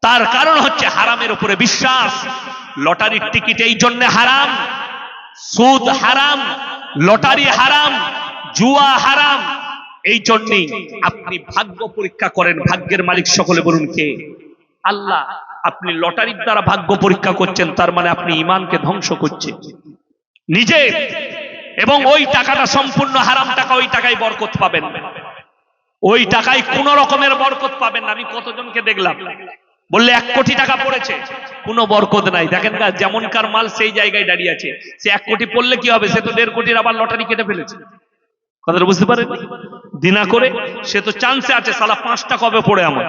[SPEAKER 1] তার কারণ হচ্ছে হারামের উপরে বিশ্বাস। লটারির টিকিট এই জন্য হারাম, সুদ হারাম, লটারি হারাম, জুয়া হারাম। এই জন্যই আপনি ভাগ্য পরীক্ষা করেন। ভাগ্যের মালিক সকলে বলুন কে? আল্লাহ। আপনি লটারির দ্বারা ভাগ্য পরীক্ষা করছেন, তার মানে আপনি ঈমানকে ধ্বংস করছেন নিজে, এবং ওই টাকাটা সম্পূর্ণ হারাম টাকা। ওই টাকায় বরকত পাবেন না, ওই টাকায় কোন রকমের বরকত পাবেন না। আমি কতজনকে দেখলাম বললে 1 কোটি টাকা পড়েছে, কোনো বরকত নাই। দেখেন না, যেমনকার মাল সেই জায়গায় দাঁড়িয়ে আছে। সে 1 কোটি পড়লে কি হবে, সে তো 1.5 কোটির আবার লটারি কেটে ফেলেছে। কথাটা বুঝতে পারেন? দিনা করে সে তো চান্সে আছে, সালা 5টা কবে পড়ে আমার,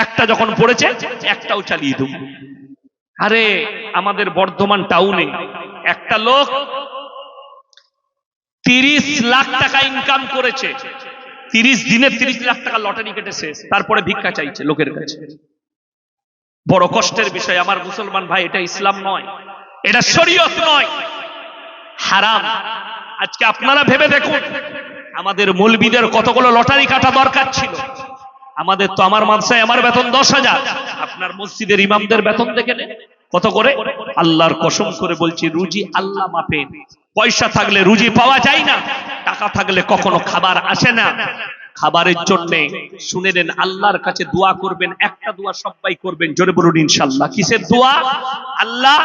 [SPEAKER 1] একটা যখন পড়েছে একটাও চালিয়ে দেব। আরে আমাদের বর্ধমান টাউনে একটা লোক 30 লাখ টাকা ইনকাম করেছে, 30 দিনে 30 লাখ টাকা লটারি কেটেছে, তারপরে ভিক্ষা চাইছে লোকের কাছে। বড় কষ্টের বিষয় আমার মুসলমান ভাই, এটা ইসলাম নয়, এটা শরীয়ত নয়, হারাম। আজকে আপনারা ভেবে দেখুন, আমাদের মৌলবীদের কতগুলো লটারি কাটা দরকার ছিল। আমাদের তো, আমার মাদ্রাসায় আমার বেতন 10,000, আপনার মসজিদের ইমামদের বেতন দেখে নেন কত করে। আল্লাহর কসম করে বলছি, রুজি আল্লাহ মাপেন। পয়সা থাকলে রুজি পাওয়া যায় না, টাকা থাকলে কখনো খাবার আসে না। খাবারের জন্য শুনে নেন, আল্লাহর কাছে দোয়া করবেন, একটা দোয়া সবাই করবেন, জোরে বলুন ইনশাআল্লাহ। কিসের দোয়া? আল্লাহ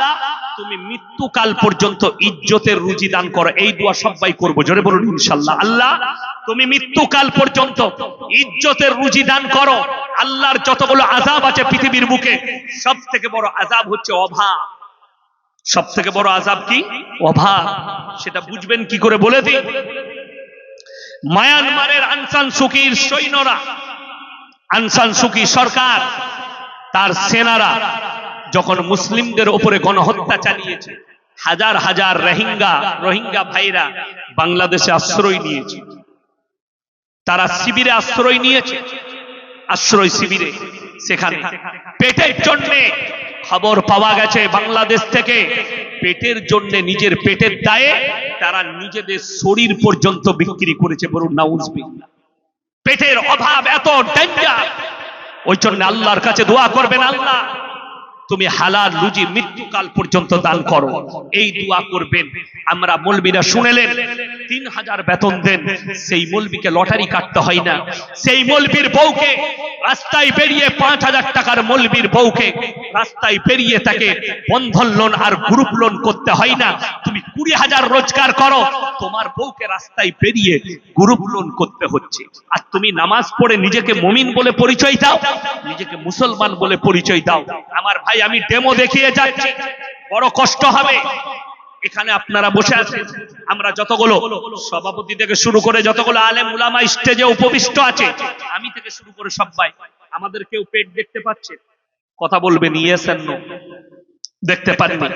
[SPEAKER 1] তুমি মৃত্যুকাল পর্যন্ত ইজ্জতের রুজি দান করো, এই দোয়া সবাই করবো, জোরে বলুন ইনশাআল্লাহ। আল্লাহ তুমি মৃত্যুকাল পর্যন্ত ইজ্জতের রুজি দান করো। আল্লাহর যতগুলো আযাব আছে পৃথিবীর বুকে, সব থেকে বড় আযাব হচ্ছে অভাব। সব থেকে বড় আযাব কি? অভাব। সেটা বুঝবেন কি করে বলে দিই। মায়ানমারের আং সান সুকির সৈন্যরা, আং সান সুকি সরকার, তার সেনারা যখন মুসলিমদের উপরে গণহত্যা চালিয়েছে, হাজার হাজার রোহিঙ্গা ভাইরা বাংলাদেশে আশ্রয় নিয়েছে। তারা শিবিরে আশ্রয় নিয়েছে, আশ্রয় শিবিরে। সেখানে পেটের জন্য খবর পাওয়া গেছে বাংলাদেশ থেকে, পেটের জন্য, নিজের পেটের দায়ে তারা নিজেদের শরীর পর্যন্ত বিক্রি করেছে। বলুন নাউজুবিল্লাহ। পেটের অভাব এত ডেঞ্জার, ওই জন্য আল্লাহর কাছে দোয়া করবেন, আল্লাহ তুমি হালাল রুজি মৃত্যুকাল পর্যন্ত দান করো, এই দোয়া করবেন। আমরা মৌলবীরা শুনেলেন 3000 বেতন দেন, সেই মৌলবীকে লটারি কাটতে হয় না। সেই মৌলবীর বউকে রাস্তায় বেরিয়ে 5000 টাকার মৌলবীর বউকে রাস্তায় বেরিয়ে তাকে বন্ধন লোন আর গ্রুপ লোন করতে হয় না। তুমি 20,000 রোজগার করো, তোমার বউকে রাস্তায় বেরিয়ে গ্রুপ লোন করতে হচ্ছে। আর তুমি নামাজ পড়ে নিজেকে মুমিন বলে পরিচয় দাও, নিজেকে মুসলমান বলে পরিচয় দাও। আমার ভাই, আমি ডেমো দেখিয়ে যাচ্ছি, বড় কষ্ট হবে। এখানে আপনারা বসে আছেন, আমরা যতগুলো সভাপতি থেকে শুরু করে যতগুলো আলেম উলামা স্টেজে উপবিষ্ট আছে, আমি থেকে শুরু করে সবাই, আমাদের কেউ পেট দেখতে পাচ্ছে? কথা বলবেন ইয়েস এন্ড নো। দেখতে পাননি?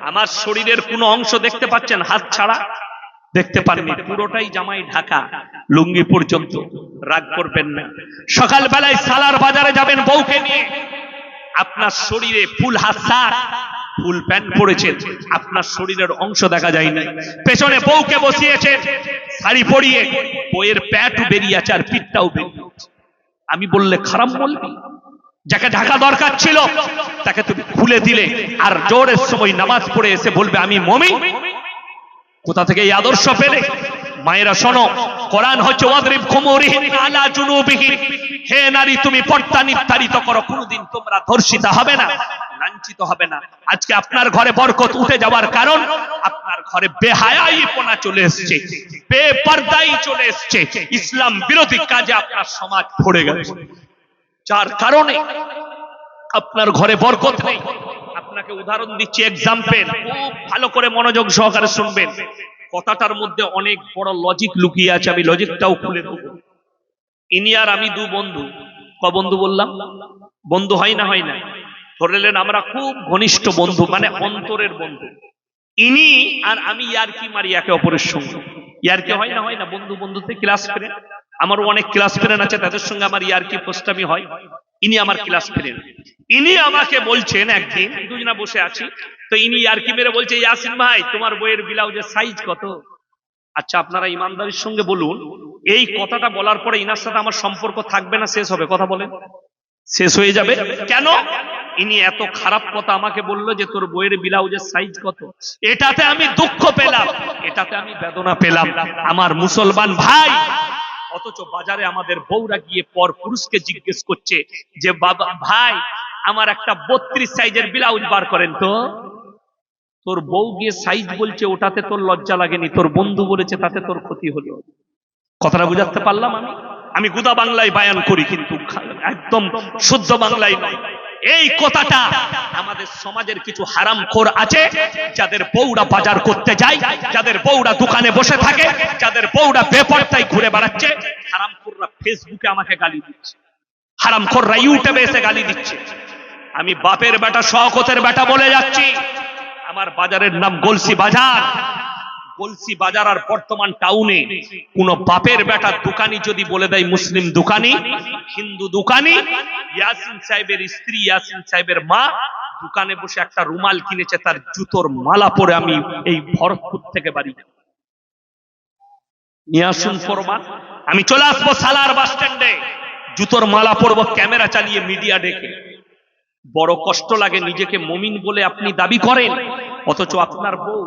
[SPEAKER 1] আমার শরীরের কোনো অংশ দেখতে পাচ্ছেন হাত ছাড়া? দেখতে পাননি? পুরোটাই জামাই ঢাকা, লুঙ্গি পর্যন্ত। রাগ করবেন না। সকাল বেলায় সালার বাজারে যাবেন বউকে নিয়ে, আপনার শরীরে ফুল হাত শার্ট, ফুল প্যান্ট পরেছেন, আপনার শরীরের অংশ দেখা যায় না। পেছনে বউকে বসিয়েছেন শাড়ি পরিয়ে, বউয়ের প্যাট বেরিয়ে আছে আর পিঠটাও বেরিয়ে আছে। আমি বললে খারাপ বলবি? যাকে ঢাকা দরকার ছিল তাকে তুমি খুলে দিলে, আর জোরের সময় নামাজ পড়ে এসে বলবে আমি মুমিন। কোথা থেকে এই আদর্শ পেলে? মায়েরা শোনো, কোরআন হচ্ছে ওয়াদরিব খুমুরিহিন আলা জুনুবিহিন। হে নারী, তুমি পর্দা নির্ধারিত করো, কোনদিন তোমরা ধর্ষিতা হবে না, লাঞ্ছিত হবে না। আজকে আপনার ঘরে বরকত উঠে যাওয়ার কারণ, আপনার ঘরে বেহায়াইপনা চলে এসেছে, বেপরদাই চলে এসেছে, ইসলাম বিরোধী কাজে আপনার সমাজ ভরে গেছে, যার কারণে আপনার ঘরে বরকত নেই। আপনাকে উদাহরণ দিচ্ছি, এক্সাম্পল, খুব ভালো করে মনোযোগ সহকারে শুনবেন। কথাটার মধ্যে অনেক বড় লজিক লুকিয়ে আছে, আমি লজিকটাও খুলে দেব। ইনি আর আমি দু বন্ধু। ক বন্ধু বললাম? বন্ধু হয় না? হয় না? ধরলেন আমরা খুব ঘনিষ্ঠ বন্ধু, মানে অন্তরের বন্ধু। ইনি আর আমি ইয়ারকি মারি একে অপরের সঙ্গে। ইয়ারকি হয় না? হয় না? বন্ধু বন্ধুতে ক্লাস ফ্রেন্ড, আমারও অনেক ক্লাস ফ্রেন্ড আছে, তাদের সঙ্গে আমার ইয়ারকি পোস্টামি হয়। ইনি আমার ক্লাস ফ্রেন্ড। ইনি আমাকে বলছেন, একদিন দুজনা বসে আছি, তো ইনি ইয়ারকি মেরে বলছে, ইয়াসিন ভাই তোমার বইয়ের ব্লাউজের সাইজ কত? আচ্ছা, আপনারা ইমানদারির সঙ্গে বলুন, এই কথাটা বলার পরে ইনার সাথে আমার সম্পর্ক থাকবে না শেষ হবে? কথা বলেন, শেষ হয়ে যাবে। কেন? ইনি এত খারাপ কথা আমাকে বললো যে তোর বইয়ের ব্লাউজের সাইজ কত। এটাতে আমি দুঃখ পেলাম, এটাতে আমি বেদনা পেলাম আমার মুসলমান ভাই। অথচ বাজারে আমাদের বউরা গিয়ে পর পুরুষকে জিজ্ঞেস করছে যে বাবা ভাই আমার একটা 32 সাইজের ব্লাউজ বার করেন তো। তোর বউ গিয়ে সাইজ বলছে, ওটাতে তোর লজ্জা লাগেনি, তোর বন্ধু বলেছে তাতে তোর ক্ষতি হলো। কথাটা বুঝাতে পারলাম? আমি গুদা বাংলায় বায়ান করি, কিন্তু একদম শুদ্ধ বাংলায় নয়। এই কথাটা আমাদের সমাজের কিছু হারামখোর আছে, যাদের বউরা বাজার করতে যায়, যাদের বউরা দোকানে বসে থাকে, যাদের বউরা বেপরদায় ঘুরে বেড়াচ্ছে, হারামখোররা ফেসবুকে আমাকে গালি দিচ্ছে, হারামখোররা ইউটিউবে এসে গালি দিচ্ছে। আমি বাপের বেটা শওকতের বেটা বলে যাচ্ছি, আমার বাজারের নাম গলসি বাজার। গলসি বাজার আর বর্তমান টাউনে কোন বাপের বেটা দোকানি যদি বলে দেয় মুসলিম দোকানি, হিন্দু দোকানি, ইয়াসিন সাহেবের স্ত্রী, ইয়াসিন সাহেবের মা দোকানে বসে একটা রুমাল কিনেছে, তার জুতোর মালা পরে আমি এই ভরতপুর থেকে বাড়ি নিয়ে আসুন প্রমাণ। আমি চলে আসবো সালার বাস স্ট্যান্ডে, জুতোর মালা পরবো ক্যামেরা চালিয়ে, মিডিয়া ডেকে। বড় কষ্ট লাগে, নিজেকে মুমিন বলে আপনি দাবি করেন, অথচ আপনার বউ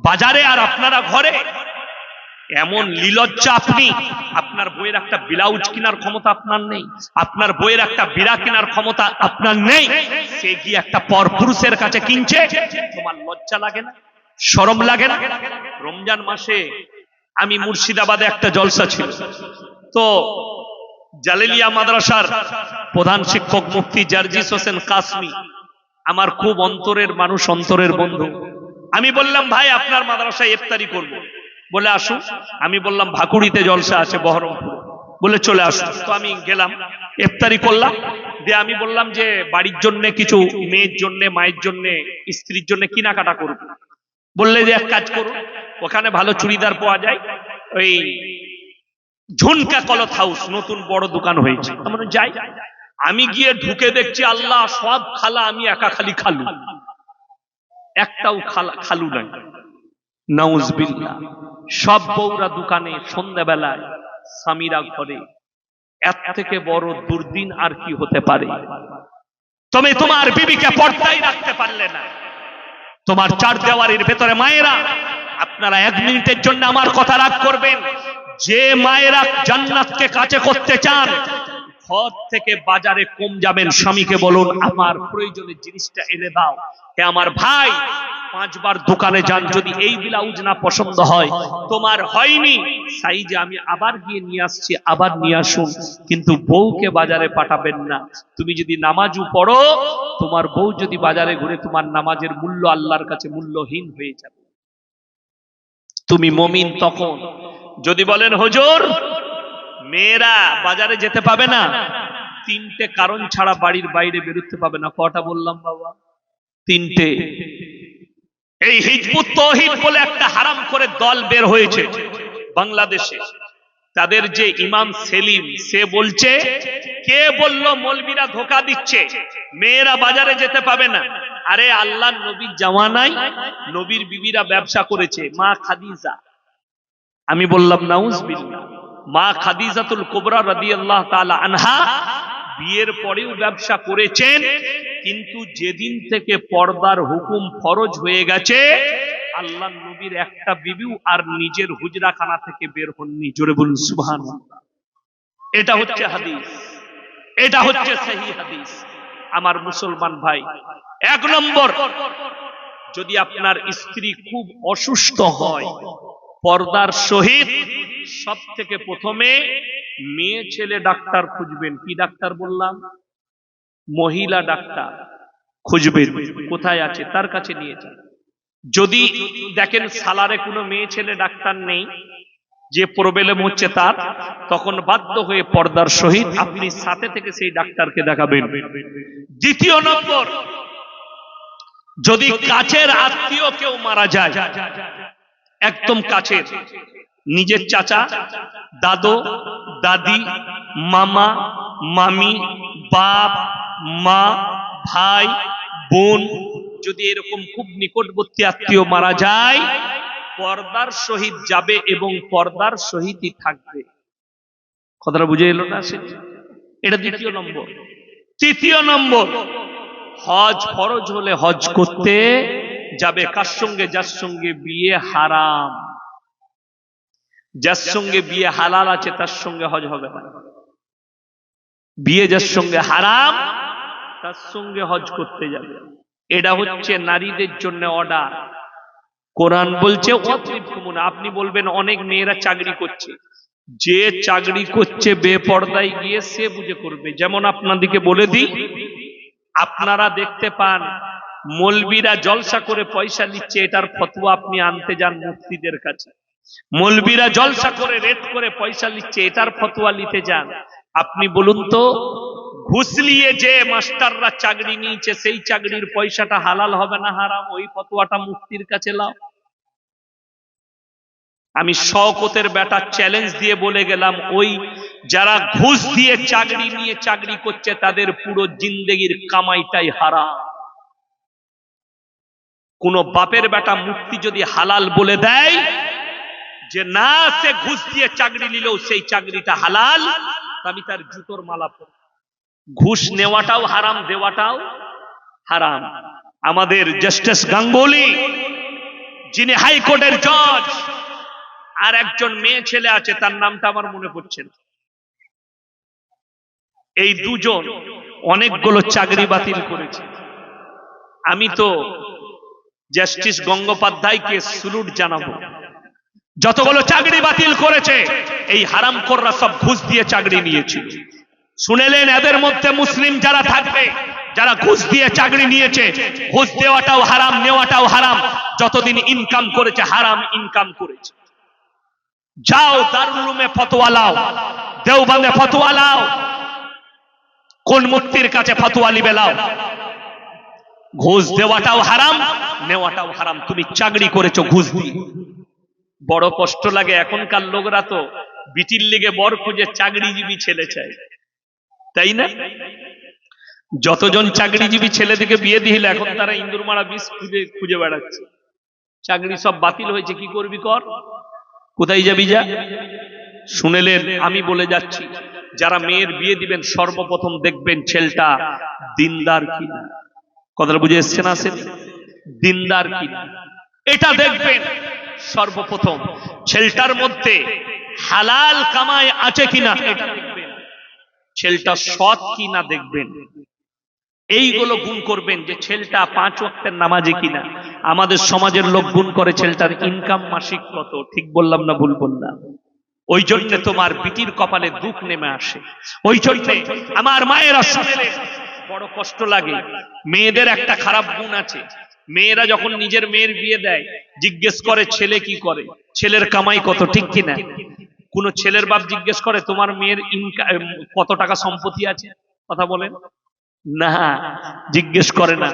[SPEAKER 1] বাজারে আর আপনারা ঘরে। এমন লিলজ্জা আপনি। আপনার বইয়ের একটা ব্লাউজ কেনার ক্ষমতা আপনার নেই, আপনার বইয়ের একটা বিড়া কেনার ক্ষমতা আপনার নেই, সে গিয়ে একটা পরপুরুষের কাছে কিনছে। তোমার লজ্জা লাগে না, শরম লাগে না? রমজান মাসে আমি মুর্শিদাবাদে একটা জলসা ছিল, তো জালেলিয়া মাদ্রাসার প্রধান শিক্ষক মুফতি জার্জিস হোসেন কাসমি আমার খুব অন্তরের মানুষ, অন্তরের বন্ধু। আমি বললাম ভাই আপনার মাদ্রাসায় ইফতারি করব, বলে আসুন। আমি বললাম ভাকুড়িতে জলসা আছে বহরমপুর, বলে চলে আসুন। তো আমি গেলাম, ইফতারি করলাম, দিয়ে আমি বললাম যে বাড়ির জন্য কিছু, মেয়ের জন্য, মায়ের জন্য, স্ত্রীর জন্য কেনাকাটা করব। বললে যে এক কাজ করুন, ওখানে ভালো চুড়িদার পাওয়া যায়, ওই ঝুনকা ক্লথ হাউস নতুন বড় দোকান হয়েছে, আমরা যাই। আমি গিয়ে ঢুকে দেখছি আল্লাহ, সব খালা, আমি একা খালি খালু, একটাও খালু নাই। নাউজুবিল্লাহ। সব বউরা দোকানে, সন্ধ্যাবেলায় স্বামীরা ঘরে। এর থেকে বড় দুর্দিন আর কি হতে পারে? তুমি তোমার বিবিকে পর্দায় রাখতে পারলে না। তোমার চার দেওয়ারির ভেতরে মায়েরা, আপনারা এক মিনিটের জন্য আমার কথা রাগ করবেন, যে মায়েরা জান্নাতকে কাছে করতে চান, ঘর থেকে বাজারে কম যাবেন, স্বামীকে বলুন আমার প্রয়োজনের জিনিসটা এনে দাও। হে আমার ভাই, 5 বার দোকানে যান, যদি এই ব্লাউজ না পছন্দ হয়, তোমার হয়নি সাইজে, আমি আবার গিয়ে নিয়ে আসছি, আবার নিয়ে আসুন, কিন্তু বউকে বাজারে পাঠাবেন না। তুমি যদি নামাজও পড়ো, তোমার বউ যদি বাজারে ঘুরে, তোমার নামাজের মূল্য আল্লাহর কাছে মূল্যহীন হয়ে যাবে। তুমি মুমিন তখন। যদি বলেন হুজুর মেয়েরা বাজারে যেতে পাবে না, 3টে কারণ ছাড়া বাড়ির বাইরে বেরোতে পাবে না। কটা বললাম বাবা? 3টে। এই হিজবুত তাওহীদ বলে একটা হারাম করে দল বের হয়েছে বাংলাদেশে। তাদের যে ইমাম সেলিম, সে বলছে, কে বললো মৌলবীরা ধোঁকা দিচ্ছে, মেয়েরা বাজারে যেতে পাবে না? আরে আল্লাহর নবীর জামানায় নবীর বিবিরা ব্যবসা করেছে, মা খাদিজা। আমি বললাম নাউজুবিল্লাহ। মা খাদিজাতুল কুবরা রাদিয়াল্লাহু তাআলা আনহা বিয়ের পরেও ব্যবসা করেছেন, কিন্তু যেদিন থেকে পর্দার হুকুম ফরজ হয়ে গেছে, আল্লাহর নবীর একটা বিবিও আর নিজের হুজরাখানা থেকে বের হননি। জোরে বলুন সুবহানাল্লাহ। এটা হচ্ছে হাদিস, এটা হচ্ছে সহিহ হাদিস। আমার মুসলমান ভাই, 1 নম্বর, যদি আপনার স্ত্রী খুব অসুস্থ হয়, পর্দার সহিত সব থেকে প্রথমে মেয়ে ছেলে ডাক্তার খুঁজবেন। কি ডাক্তার বললাম? মহিলা ডাক্তার খুঁজবেন। কোথায় আছে তার কাছে নিয়ে যান। যদি দেখেন সালারে কোনো মেয়ে ছেলে ডাক্তার নেই, যে প্রবলেম হচ্ছে তার, তখন বাধ্য হয়ে পর্দার সহিত আপনি সাথে থেকে সেই ডাক্তারকে দেখাবেন। 2 নম্বর, যদি কাছের আত্মীয় কেউ মারা যায়, একদম কাছের, নিজের চাচা, দাদু, দাদি, মামা, মামি, বাপ, মা, ভাই, বোন, যদি এরকম খুব নিকটবর্তী আত্মীয় মারা যায়, পর্দার সহিত যাবে এবং পর্দার সহিতই থাকবে। কথাটা বুঝে এলো না? এটা 2 নম্বর। 3 নম্বর, হজ ফরজ হলে হজ করতে যাবে। কার সঙ্গে? যার সঙ্গে বিয়ে হারাম। যার সঙ্গে বিয়ে হালাল আছে তার সঙ্গে হজ হবে না। বিয়ে যার সঙ্গে হারাম, তার সঙ্গে হজ করতে যাবে। এটা হচ্ছে নারীদের জন্য অর্ডার। কোরআন বলছে, আপনি বলবেন অনেক মেয়েরা চাকরি করছে, যে চাকরি করছে বেপর্দায় গিয়ে সে বুঝে করবে। যেমন আপনাদেরকে বলে দিই, আপনারা দেখতে পান মৌলবীরা জলসা করে পয়সা নিচ্ছে, এটার ফতোয়া আপনি আনতে যান মুফতিদের কাছে। মৌলবীরা জলসা করে রেট করে পয়সা নিচ্ছে, এটার ফতোয়া নিতে যান। আপনি বলুন তো, ঘুষ নিয়ে যে মাস্টাররা চাকরি নিয়েছে সেই চাকরির পয়সাটা হালাল হবে না হারাম? ওই ফতোয়াটা মুফতির কাছে লাও। আমি শওকতের বেটা চ্যালেঞ্জ দিয়ে বলে গেলাম, ওই যারা ঘুষ দিয়ে চাকরি নিয়ে চাকরি করছে তাদের পুরো জিন্দেগির কামাইটাই হারাম। কোন বাপের বেটা মুফতি যদি হালাল বলে দেয় যে না, সে ঘুষ দিয়ে চাকরি নিলেও সেই চাকরিটা হালাল, আমি তার জুতোর মালা পরব। ঘুষ নেওয়াটাও হারাম, দেওয়াটাও হারাম। আমাদের জাস্টিস গাঙ্গুলি, যিনি হাইকোর্টের জজ, আর একজন মেয়ে ছেলে আছে, তার নামটা আমার মনে পড়ছে না, এই দুজন অনেকগুলো চাকরি বাতিল করেছে। আমি তো জাস্টিস গঙ্গোপাধ্যায়কে স্যালুট জানাবো। যতগুলো চাকরি বাতিল করেছে এই হারামখোররা সব ঘুষ দিয়ে চাকরি নিয়েছিল। শুনেলেন, এদের মধ্যে মুসলিম যারা থাকবে, যারা ঘুষ দিয়ে চাকরি নিয়েছে, ঘুষ দেওয়াটাও হারাম, নেওয়াটাও হারাম। যতদিন ইনকাম করেছে হারাম ইনকাম করেছে। যাও দারুল উলুমে ফতোয়া লাও, দেওবন্দে ফতোয়া লাও, কোন মুফতির কাছে ফতোয়া নিবে লাও। ঘুষ দেওয়াটাও হারাম, নেওয়াটাও হারাম। তুমি চাকরি করেছো ঘুষ দিয়ে। বড় কষ্ট লাগে, এখনকার লোকরা তো বিটির লিগে বর খুঁজে চাকরিজীবী ছেলে চায়, তাই না? যতজন চাকরিজীবী ছেলেদিকে বিয়ে দিল, এখন তারা ইন্দুরমারা বিষ খুঁজে খুঁজে বেড়াচ্ছে। চাকরি সব বাতিল হয়েছে, কি করবি কর, কোথায় যাবি যা। শুনেলেন, আমি বলে যাচ্ছি, যারা মেয়ের বিয়ে দিবেন সর্বপ্রথম দেখবেন ছেলেটা দিনদার কিনা। কথাটা বুঝে এসছে না? সে দিনদার কিনা এটা দেখবেন সর্বপ্রথম। ছেলেটার মধ্যে হালাল কামাই আছে কিনা এটা দেখবেন। ছেলেটা সৎ কিনা দেখবেন। এইগুলো গুণ করবেন যে ছেলেটা 5 ওয়াক্তের নামাজি কিনা। আমাদের সমাজের লোক গুণ করে ছেলেটার ইনকাম মাসিক কত। ঠিক বললাম না ভুল বললাম? ওই জন্য তোমার বিটির কপালে দুঃখ নেমে আসে। ওই জন্য আমার মায়েরা শুনেলেন, বড় কষ্ট লাগে। মেয়েদের একটা খারাপ গুণ আছে, মেয়েরা যখন নিজের মেয়ের বিয়ে দেয় জিজ্ঞেস করে ছেলে কি করে, ছেলের কামাই কত, ঠিক কিনা? কোন ছেলের বাপ জিজ্ঞেস করে তোমার মেয়ের কত টাকা সম্পত্তি আছে? কথা বলেন না, জিজ্ঞেস করে না।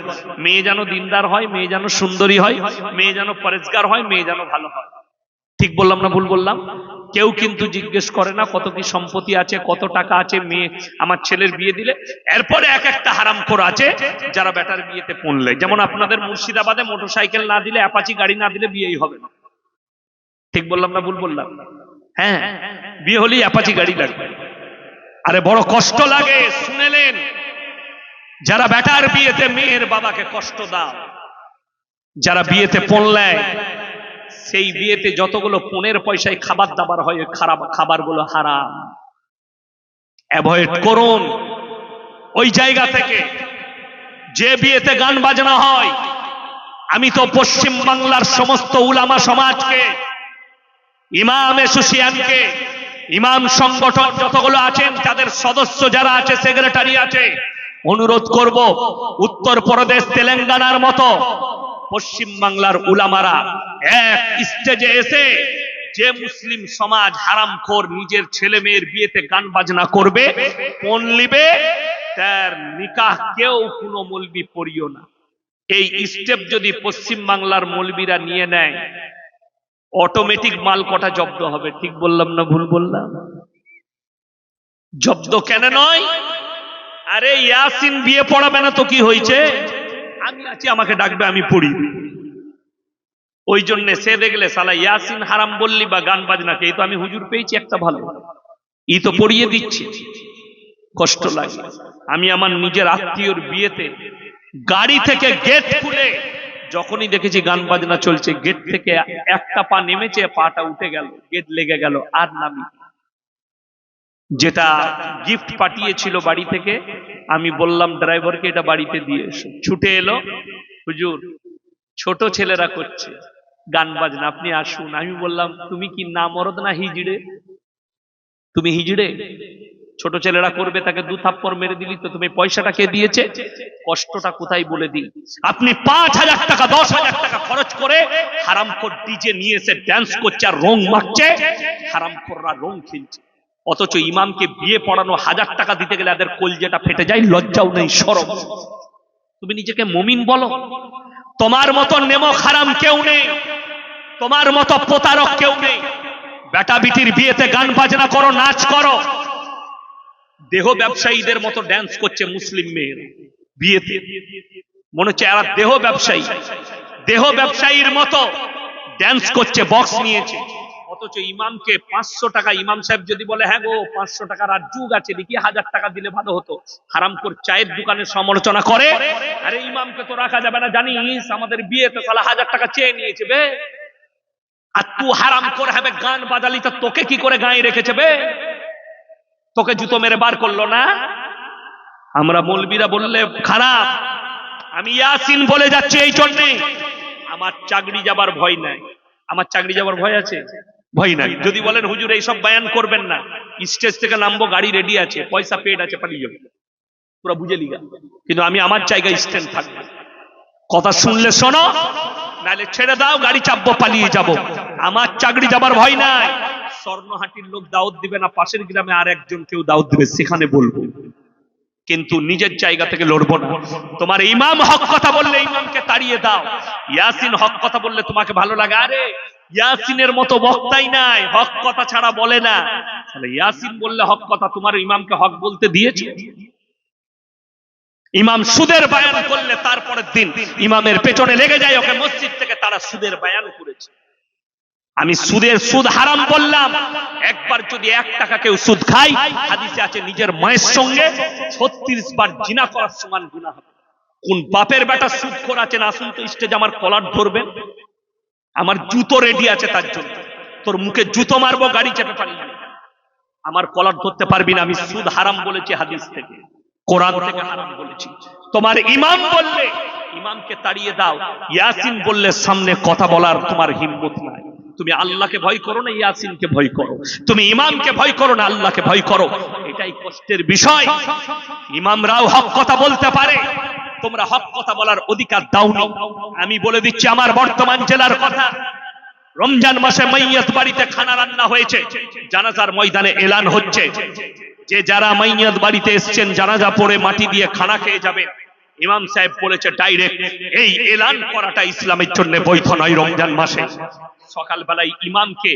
[SPEAKER 1] মেয়ে যেন দিনদার হয়, মেয়ে যেন সুন্দরী হয়, মেয়ে যেন পরেজগার হয়, মেয়ে যেন ভালো হয়। ঠিক বললাম না ভুল বললাম? কেউ কিন্তু জিজ্ঞেস করে না কত কি সম্পত্তি আছে, কত টাকা আছে মেয়ে আমার ছেলের বিয়ে দিলে। এরপরে এক একটা হারামখোর আছে যারা বেটার বিয়েতে পড়লে, যেমন আপনাদের মুর্শিদাবাদে মোটরসাইকেল না দিলে, অ্যাপাচি গাড়ি না দিলে বিয়েই হবে না। ঠিক বললাম না ভুল বললাম? হ্যাঁ, বিয়ে হলেই অ্যাপাচি গাড়ি লাগবে। আরে বড় কষ্ট লাগে। শুনেলেন, যারা বেটার বিয়েতে মেয়ের বাবাকে কষ্ট দাও, যারা বিয়েতে পড়লে, সেই বিয়েতে যতগুলো পনের পয়সায় খাবার দাবার হয়, খারাপ খাবারগুলো হারাম। অ্যাভয়েড করুন ওই জায়গা থেকে। যে বিয়েতে গান বাজনা হয়, আমি তো পশ্চিম বাংলার সমস্ত উলামা সমাজকে, ইমাম অ্যাসোসিয়েশনকে, ইমাম সংগঠন যতগুলো আছেন, তাদের সদস্য যারা আছে, সেক্রেটারি আছে, অনুরোধ করব, উত্তরপ্রদেশ তেলেঙ্গানার মতো পশ্চিম বাংলার উলামারা এক স্টেজে এসে, যে মুসলিম সমাজ হারামখোর নিজের ছেলে মেয়ের বিয়েতে গান বাজনা করবে, কোন লিবে, তার নিকাহ কেউ কোনো মৌলবি পড়িও না। এই স্টেপ যদি পশ্চিম বাংলার মৌলবিরা নিয়ে নেয়, অটোমেটিক মাল কটা জব্দ হবে। ঠিক বললাম না ভুল বললাম? জব্দ কেন নয়? আরে ইয়াসিন বিয়ে পড়াবে না তো কি হয়েছে, আমি আছি, আমাকে ডাকবে, আমি পড়ি। ওই জন্য সে দেখলে সালা ইয়াসিন হারাম বললি বা গান বাজনাকে, এই তো আমি হুজুর পেয়েছি একটা ভালো, ই তো পড়িয়ে দিচ্ছে। কষ্ট লাগে। আমি আমার নিজের আত্মীয়র বিয়েতে গাড়ি থেকে গেট খুলে যখনই দেখেছি গান বাজনা চলছে, গেট থেকে একটা পা নেমেছে, পাটা উঠে গেল, গেট লেগে গেল, আর নামি। যেটা গিফট পাঠিয়েছিল বাড়ি থেকে, আমি বললাম ড্রাইভারকে এটা বাড়িতে দিয়ে এসো। ছুটে এলো, হুজুর ছোট ছেলেরা করছে গান বাজনা, আপনি আসুন। আমি বললাম তুমি কি না মরদ না হিজড়ে? তুমি হিজড়ে? ছোট ছেলেরা করবে, তাকে 2 থাপ্পড় মেরে দিলি তো তুমি পয়সাটা কে দিয়েছে, কষ্টটা কোথায় বলে দিই। আপনি 5,000 টাকা 10,000 টাকা খরচ করে হারামখোর ডিজে নিয়ে এসে ড্যান্স করছে আর রং মাখছে, হারামখোররা রং খেলছে। অথচ ইমামকে বিয়ে পড়ানো 1000 টাকা দিতে গেলে এদের কলজেটা ফেটে যায়, লজ্জাও নেই, শরম। তুমি নিজেকে মুমিন বলো? তোমার মতো নেমক হারাম কেউ নেই, তোমার মতো প্রতারক কেউ নেই। বেটা বিটির বিয়েতে গান বাজনা করো, নাচ করো, দেহ ব্যবসায়ীদের মতো ড্যান্স করছে মুসলিম মেয়েরা বিয়েতে, মনে হচ্ছে এরা দেহ ব্যবসায়ী, দেহ ব্যবসায়ীর মতো ড্যান্স করছে, বক্স নিয়েছে। অথচ ইমামকে 500 টাকা, ইমাম সাহেব যদি বলে হ্যাঁ গো 500 টাকার আর যুগ আছে দেখি 1000 টাকা দিলে ভালো হতো, হারামখোর চায়ের দোকানের সমালোচনা করে, আরে ইমামকে তো রাখা যাবে না জানিস, আমাদের বিয়েতে সালা 1000 টাকা চেয়ে নিয়েছে বে, আর তুই হারামখোর হবে গান বাজালি, তো তোকে কি করে গায়ে রেখেছে বে, তোকে জুতো মেরে বার করলো না? আমরা মৌলবীরা বললে খারাপ, আমি ইয়াসিন বলে যাচ্ছি এই জন্যে আমার চাকরি যাবার ভয় নাই। আমার চাকরি যাবার ভয় আছে? ভয় নাই। যদি বলেন হুজুর এইসব বয়ান করবেন না, স্টেজ থেকে নামবো, গাড়ি রেডি আছে, পয়সা পেড আছে, পালিয়ে যাবো, পুরো বুঝে লিগা, কিন্তু আমি আমার জায়গায় স্ট্যান্ড থাকবো। কথা শুনলে শোনো, নাহলে ছেড়ে দাও, গাড়ি চাপবো, পালিয়ে যাব। আমার চাকরি যাবার ভয় নাই। স্বর্ণহাটির লোক দাওয়াত দিবে না, পাশের গ্রামে আর একজন কেউ দাওয়াত দিবে, সেখানে বলবো, কিন্তু নিজের জায়গা থেকে লড়বো না। তোমার ইমাম হক কথা বললে ইমামকে তাড়িয়ে দাও, ইয়াসিন হক কথা বললে তোমাকে ভালো লাগে, আরে ইয়াসিনের মতো বক্তাই নাই, হক কথা ছাড়া বলে না। ইয়াসিন বললে হক কথা, তোমার ইমামকে হক বলতে দিয়েছে? ইমাম সুদের বয়ান করলে তারপরের দিন ইমামের পেছনে লেগে যায়, ওকে মসজিদ থেকে তারা সুদের বয়ান করেছে। আমি সুদ হারাম বললাম, একবার যদি 1 টাকা কেউ সুদ খায়, হাদিসে আছে নিজের মায়ের সঙ্গে 36 বার জিনা করার সমান গুনাহ হবে। কোন বাপের বেটা সুদখোর আছেন, আসুন তো স্টেজে, আমার কলার ধরবেন, আমার জুতো রেডি আছে তার জন্য, তোর মুখে জুতো মারবো, গাড়ি চেপে পারি, আমার কলার ধরতে পারবি না। আমি সুদ হারাম বলেছি হাদিস থেকে, কোরআন থেকে হারাম বলেছি। তোমার ইমাম বললে ইমামকে তাড়িয়ে দাও, ইয়াসিন বললে সামনে কথা বলার তোমার হিম্মত নাই। তুমি আল্লাহকে ভয় করো না, ইয়াসিনকে ভয় করো। তুমি ইমামকে ভয় করো না, আল্লাহকে ভয় করো। এটাই কষ্টের বিষয়। ইমামরাও হক কথা বলতে পারে, তোমরা হক কথা বলার অধিকার দাওনি। আমি বলে দিচ্ছি আমার বর্তমান জেলার কথা, রমজান মাসে মাইয়াত বাড়িতে খানা রান্না হয়েছে, জানাজার ময়দানে এলান হচ্ছে যে যারা মাইয়াত বাড়িতে এসেছেন জানাজা পড়ে মাটি দিয়ে খানা খেয়ে যাবেন। ইমাম সাহেব বলেছে ডাইরেক্ট, এই এলান করাটা ইসলামের জন্য বৈধ নয় রমজান মাসে। সকালবেলায় ইমামকে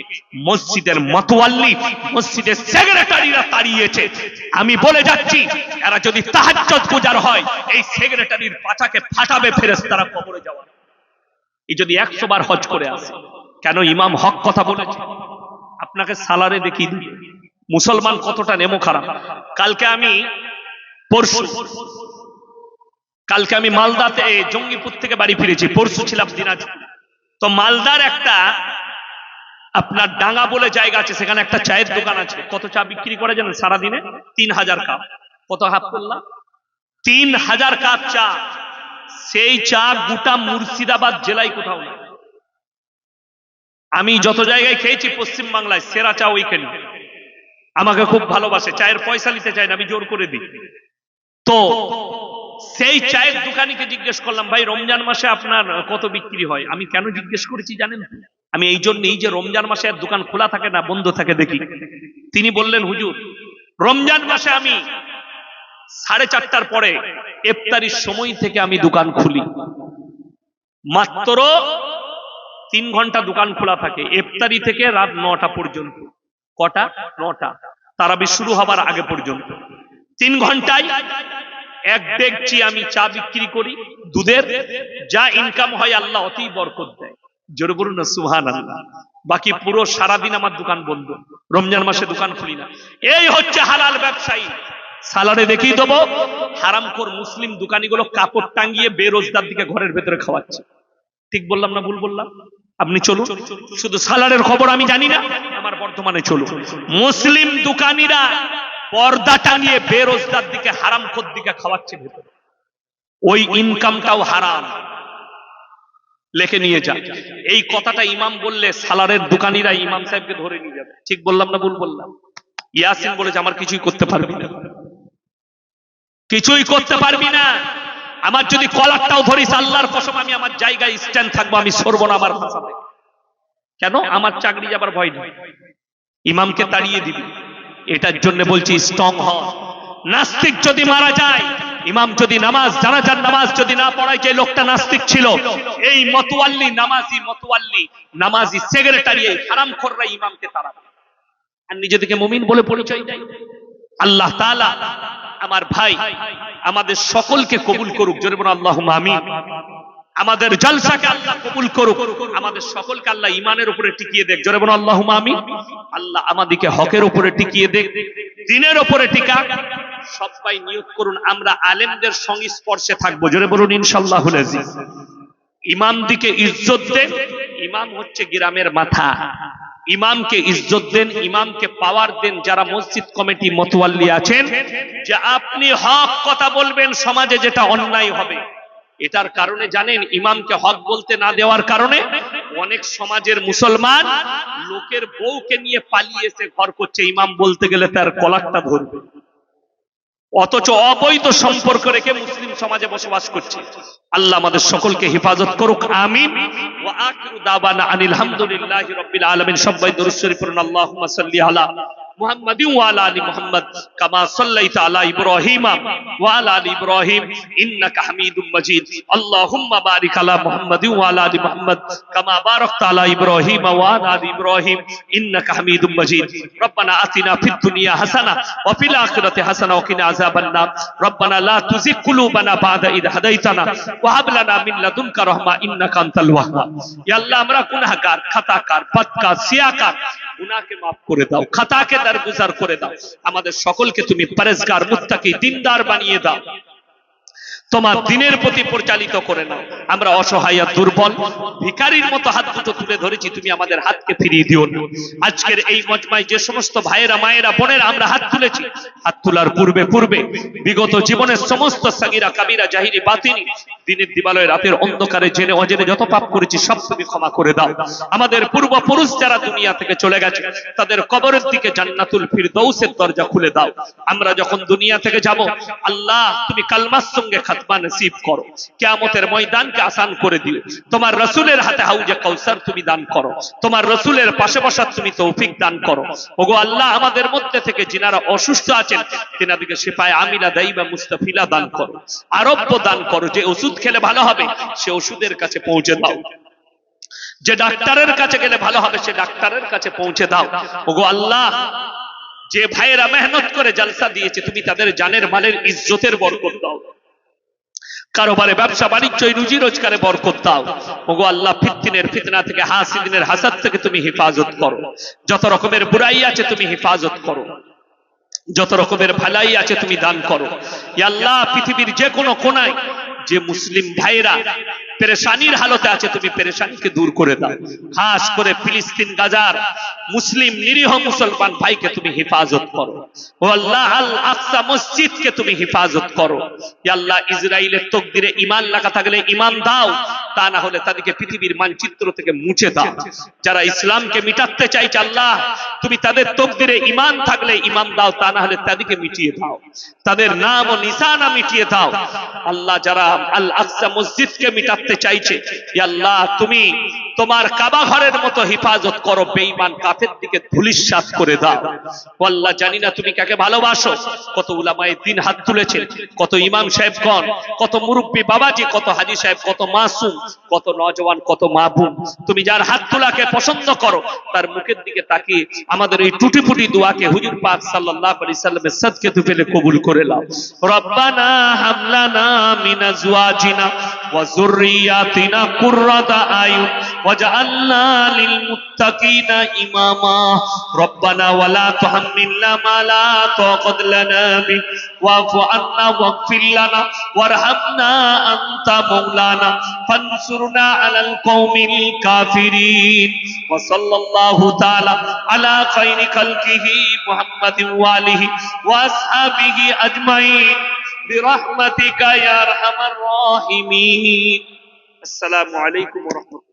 [SPEAKER 1] মসজিদের মাতওয়াল্লি, মসজিদের সেক্রেটারিরা তাড়িয়েছে। আমি বলে যাচ্ছি, এরা যদি তাহাজ্জুদ গুজার হয়, এই সেক্রেটারির পাছাকে ফাটাবে ফেরেশতারা কবরে যাওয়া। এই যদি 100 বার হজ করে আসে, কেন ইমাম হক কথা বলেছে। আপনাকে সালারে দেখিয়ে দিই মুসলমান কতটা নেমো খারাপ। কালকে আমি মালদাতে জঙ্গিপুর থেকে বাড়ি ফিরেছি, পরশু ছিলাম দিনাজপুর। তো মালদার একটা আপনার ডাঙ্গা বলে জায়গা আছে, সেখানে একটা চায়ের দোকান আছে। কত চা বিক্রি করে জানেন সারাদিনে? 3000 কাপ। কত হাফ করলাম? 3000 কাপ চা। সেই চা গোটা মুর্শিদাবাদ জেলায় কোথাও না। আমি যত জায়গায় খেয়েছি পশ্চিম বাংলায় সেরা চা ওইখানে। আমাকে খুব ভালোবাসে, চায়ের পয়সা নিতে চায় না, আমি জোর করে দিই। তো সেই চায়ের দোকানিকে জিজ্ঞেস করলাম, ভাই রমজান মাসে আপনার কত বিক্রি হয়? আমি কেন জিজ্ঞেস করেছি জানেন? আমি এই জন্যই যে রমজান মাসে আর দোকান খোলা থাকে না, বন্ধ থাকে দেখি। তিনি বললেন, হুজুর রমজান মাসে আমি 4:30টার পরে ইফতারির সময় থেকে আমি দোকান খুলি, মাত্র 3 ঘন্টা দোকান খোলা থাকে, ইফতারি থেকে রাত 9টা পর্যন্ত। কটা? 9টা। তারাবি শুরু হবার আগে পর্যন্ত 3 ঘন্টায় 1 ডেকচি আমি চা বিক্রি করি দুধের। যা ইনকাম হয় আল্লাহ অতই বরকত দেয়। জোরে বলুন না সুবহানাল্লাহ। বাকি পুরো সারাদিন আমার দোকান বন্ধ, রমজান মাসে দোকান খুলি না। এই হচ্ছে হালাল ব্যবসায়ী। সালারে দেখিয়ে দেবো হারামখোর মুসলিম দোকানিগুলো কাপড় টাঙ্গিয়ে বেরোজগার দিকে ঘরের ভেতরে খাওয়াচ্ছে। ঠিক বললাম না ভুল বললাম? আপনি চলুন, শুধু সালারের খবর আমি জানি না, আমার বর্তমানে চলুন। মুসলিম দোকানিরা পর্দা টাঙিয়ে বেরোজগার দিকে হারামখোর দিকে খাওয়াচ্ছে ভেতরে, ওই ইনকামটাও হারাম। লেখে নিয়ে যা। এই কথাটা ইমাম বললে সালারের দোকানিরা ইমাম সাহেবকে ধরে নিয়ে যাবে। ঠিক বললাম না ভুল বললাম? ইয়াসিন বলেছে আমার কিছুই করতে পারবি না, কিছুই করতে পারবি না। আমার যদি কলারটাও ধরিস আল্লাহর কসম আমি আমার জায়গায় স্ট্যান্ড থাকবো, আমি সরবো না আমার ভাষা থেকে। কেন? আমার চাকরি যাবার ভয় নেই, ইমামকে তাড়িয়ে দিবি। এটার জন্য বলছি স্ট্রং হ। নাস্তিক যদি মারা যায়, ইমাম যদি নামাজ জানাজার নামাজ যদি না পড়ায়, যে লোকটা নাস্তিক ছিল, এই মতওয়াল্লি নামাজি সেক্রেটারি এই হারামখোররা ইমামকে তাড়াবে, আর নিজেদেরকে মুমিন বলে পরিচয় দেয়। আল্লাহ তাআলা আমার ভাই আমাদের সকলকে কবুল করুক, জোরে বলুন আল্লাহুম্মা আমিন। আমাদের জলসাকে আল্লাহ কবুল করুক, আমাদের সকলকে আল্লাহ ঈমানের উপরে টিকিয়ে দেখ, জোরে বলুন আল্লাহুম্মা আমিন। আল্লাহ আমাদেরকে হকের উপরে টিকিয়ে দেখ, দ্বীনের উপরে টিকা। সবাই নিয়ত করুন আমরা আলেমদের সংস্পর্শে থাকবো, জোরে বলুন ইনশাআল্লাহুল আজিজ। ইমামদিকে ইজ্জত দেন, ইমাম হচ্ছে গ্রামের মাথা, ইমামকে ইজ্জত দেন, ইমামকে পাওয়ার দেন। যারা মসজিদ কমিটি মতওয়াল্লি আছেন, যে আপনি হক কথা বলবেন সমাজে যেটা অন্যায় হবে, এটার কারণে জানেন ইমামকে হক বলতে না দেওয়ার কারণে অনেক সমাজের মুসলমান লোকের বউকে নিয়ে পালিয়ে এসে ঘর করছে, ইমাম বলতে গেলে তার কলারটা ধরবে, অথচ অবৈধ সম্পর্ক রেখে মুসলিম সমাজে বসবাস করছে। আল্লাহ আমাদের সকলকে হেফাজত করুক, আমিন। ওয়া আখিরু দাওয়ানা আনিল হামদুলিল্লাহি রাব্বিল আলামিন। সবাই দরুদ শরীফ পড়ুন। আল্লাহুম্মা সাল্লি আলা মুহাম্মাদিন ওয়া আলা আলি মুহাম্মাদ কামা সাল্লাইতা আলা ইব্রাহিম ওয়া আলা আলি ইব্রাহিম ইন্নাকা হামিদুম মাজিদ। আল্লাহুম্মা বারিক আলা মুহাম্মাদিন ওয়া আলা আলি মুহাম্মাদ কামা বারাকতা আলা ইব্রাহিম ওয়া আলা আলি ইব্রাহিম ইন্নাকা হামিদুম মাজিদ। রব্বানা আতিনা ফিদ দুনিয়া হাসানাহ ওয়া ফিল আখিরাতি হাসানাহ ওয়া কিনা আযাবান নার। রব্বানা লা তুযিগ কুলুবানা বা'দা ইদ হাদাইতানা ওয়া হাব লানা মিন লাদুনকা রাহমা ইন্নাকা আনতাল ওয়াহ্হাব। ইয়া আল্লাহ আমরা গুনাহগার, খাতাকার, বদকার, সিয়াকার, গুনাহকে maaf করে দাও, খাতাকে দরগুজার করে দাও। আমাদের সকলকে তুমি পরেজগার, মুত্তাকি, দিনদার বানিয়ে দাও, তোমার দ্বীনের প্রতি পরিচালিত করে নাও। আমরা অসহায় আর দুর্বল ভিখারির মতো হাত দুটো তুলে ধরেছি, তুমি আমাদের হাতকে ফিরিয়ে দিও না। আজকের এই মজমায় যে সমস্ত ভাইয়েরা, মায়েরা, বোনেরা আমরা হাত তুলেছি, হাত তোলার পূর্বে বিগত জীবনের সমস্ত সাগীরা কাবীরা জাহিরি বাতিনি দিনের দিবালয় রাতের অন্ধকারে জেনে অজেনে যত পাপ করেছি সব তুমি ক্ষমা করে দাও। আমাদের পূর্বপুরুষ যারা দুনিয়া থেকে চলে গেছে তাদের কবরের দিকে জান্নাতুল ফিরদৌসের দরজা খুলে দাও। আমরা যখন দুনিয়া থেকে যাব আল্লাহ তুমি কালমার সঙ্গে খাতমা নসিব করো, কিয়ামতের ময়দানকে আসান করে দিও। তোমার রাসূলের হাতে হাউজে কাউসার তুমি দান করো, তোমার রাসূলের পাশে বসার তুমি তৌফিক দান করো। ওগো আল্লাহ আমাদের মধ্যে থেকে যিনারা অসুস্থ আছেন তিনাদিকে শিফায়ে আমিলা দাইবা মুস্তাফিলা দান করো, আরোগ্য দান করো। যে ওষুধ খেলে ভালো হবে সে ওষুধের কাছে পৌঁছে দাও, যে ডাক্তারের কাছে গেলে ভালো হবে সে ডাক্তারের কাছে পৌঁছে দাও। ওগো আল্লাহ যে ভাইয়েরা মেহনত করে জলসা দিয়েছে তুমি তাদের জানের মালের ইজ্জতের বরকত দাও, কারোবারে ব্যবসা বাণিজ্য রুজি রোজগারে বরকত দাও। ওগো আল্লাহ ফিতনা থেকে, হাসিদিনের হাসাদ থেকে তুমি হেফাজত করো। যত রকমের বুরাই আছে তুমি হেফাজত করো, যত রকমের ভালাই আছে তুমি দান করো। ইয়া আল্লাহ পৃথিবীর যে কোনো কোনায় যে মুসলিম ভাইরা পেরেশানির হালতে আছে তুমি পেরেশানিকে দূর করে দাও। খাস করে ফিলিস্তিন গাজার মুসলিম নিরীহ মুসলমান ভাইকে তুমি হেফাজত করো। ও আল্লাহ আল আকসা মসজিদকে তুমি হেফাজত করো। ইয়া আল্লাহ ইসরাইলের তকদিরে ঈমান লেখা থাকলে ঈমান দাও, তা না হলে তাদেরকে পৃথিবীর মানচিত্র থেকে মুছে দাও। যারা ইসলামকে মিটাতে চাইছে আল্লাহ তুমি তাদের তকদিরে ঈমান থাকলে ঈমান দাও, তা না হলে তাদেরকে মিটিয়ে দাও, তাদের নাম ও নিশানা মিটিয়ে দাও। আল্লাহ যারা আল আকসা মসজিদকে মিটাতে চাইছে ইয়া আল্লাহ তুমি তোমার কাবা ঘরের মতো হেফাজত করো, বেঈমান কাফের দিকে ধুলিস্যাৎ করে দাও। ও আল্লাহ জানি না তুমি কাকে ভালোবাসো। কত উলামায়ে দ্বীন হাত তুলেছেন, কত ইমাম সাহেবগণ, কত মুরব্বী বাবাজি, কত হাজী সাহেব, কত মাসুম, কত নওজওয়ান, কত মাহবুব। তুমি যার হাত তোলাকে পছন্দ করো তার মুখের দিকে তাকিয়ে আমাদের এই টুটিফুটি দোয়াকে হুজুর পাক সাল্লাল্লাহু আলাইহি সাল্লামের সাদকে তু পেলে কবুল করে নাও। রব্বানা হাবলানা মিন আজওয়াজিনা ওয়া যুররিয়াতিনা কুররাতা আয়ুন ওয়াজআলনা লিল মুত্তাকিনা ইমামা। রব্বানা ওয়ালা তুহাম্মিলনা মা লা তাকাত লানা বি ওয়াফু আন্না ওয়াগফির লানা ওয়ারহামনা আনতা মাওলানা ফানসুরনা আলাল কওমিল কাফিরিন। ওয়া সাল্লাল্লাহু তাআলা আলা খায়রি খালকিহি মুহাম্মাদিন ওয়া আলিহি ওয়া আসহাবিহি আজমাইন বিরহমাতিকা ইয়া আরহামার রাহিমিন। আসসালামু আলাইকুম ওয়া রাহমাতুল্লাহ।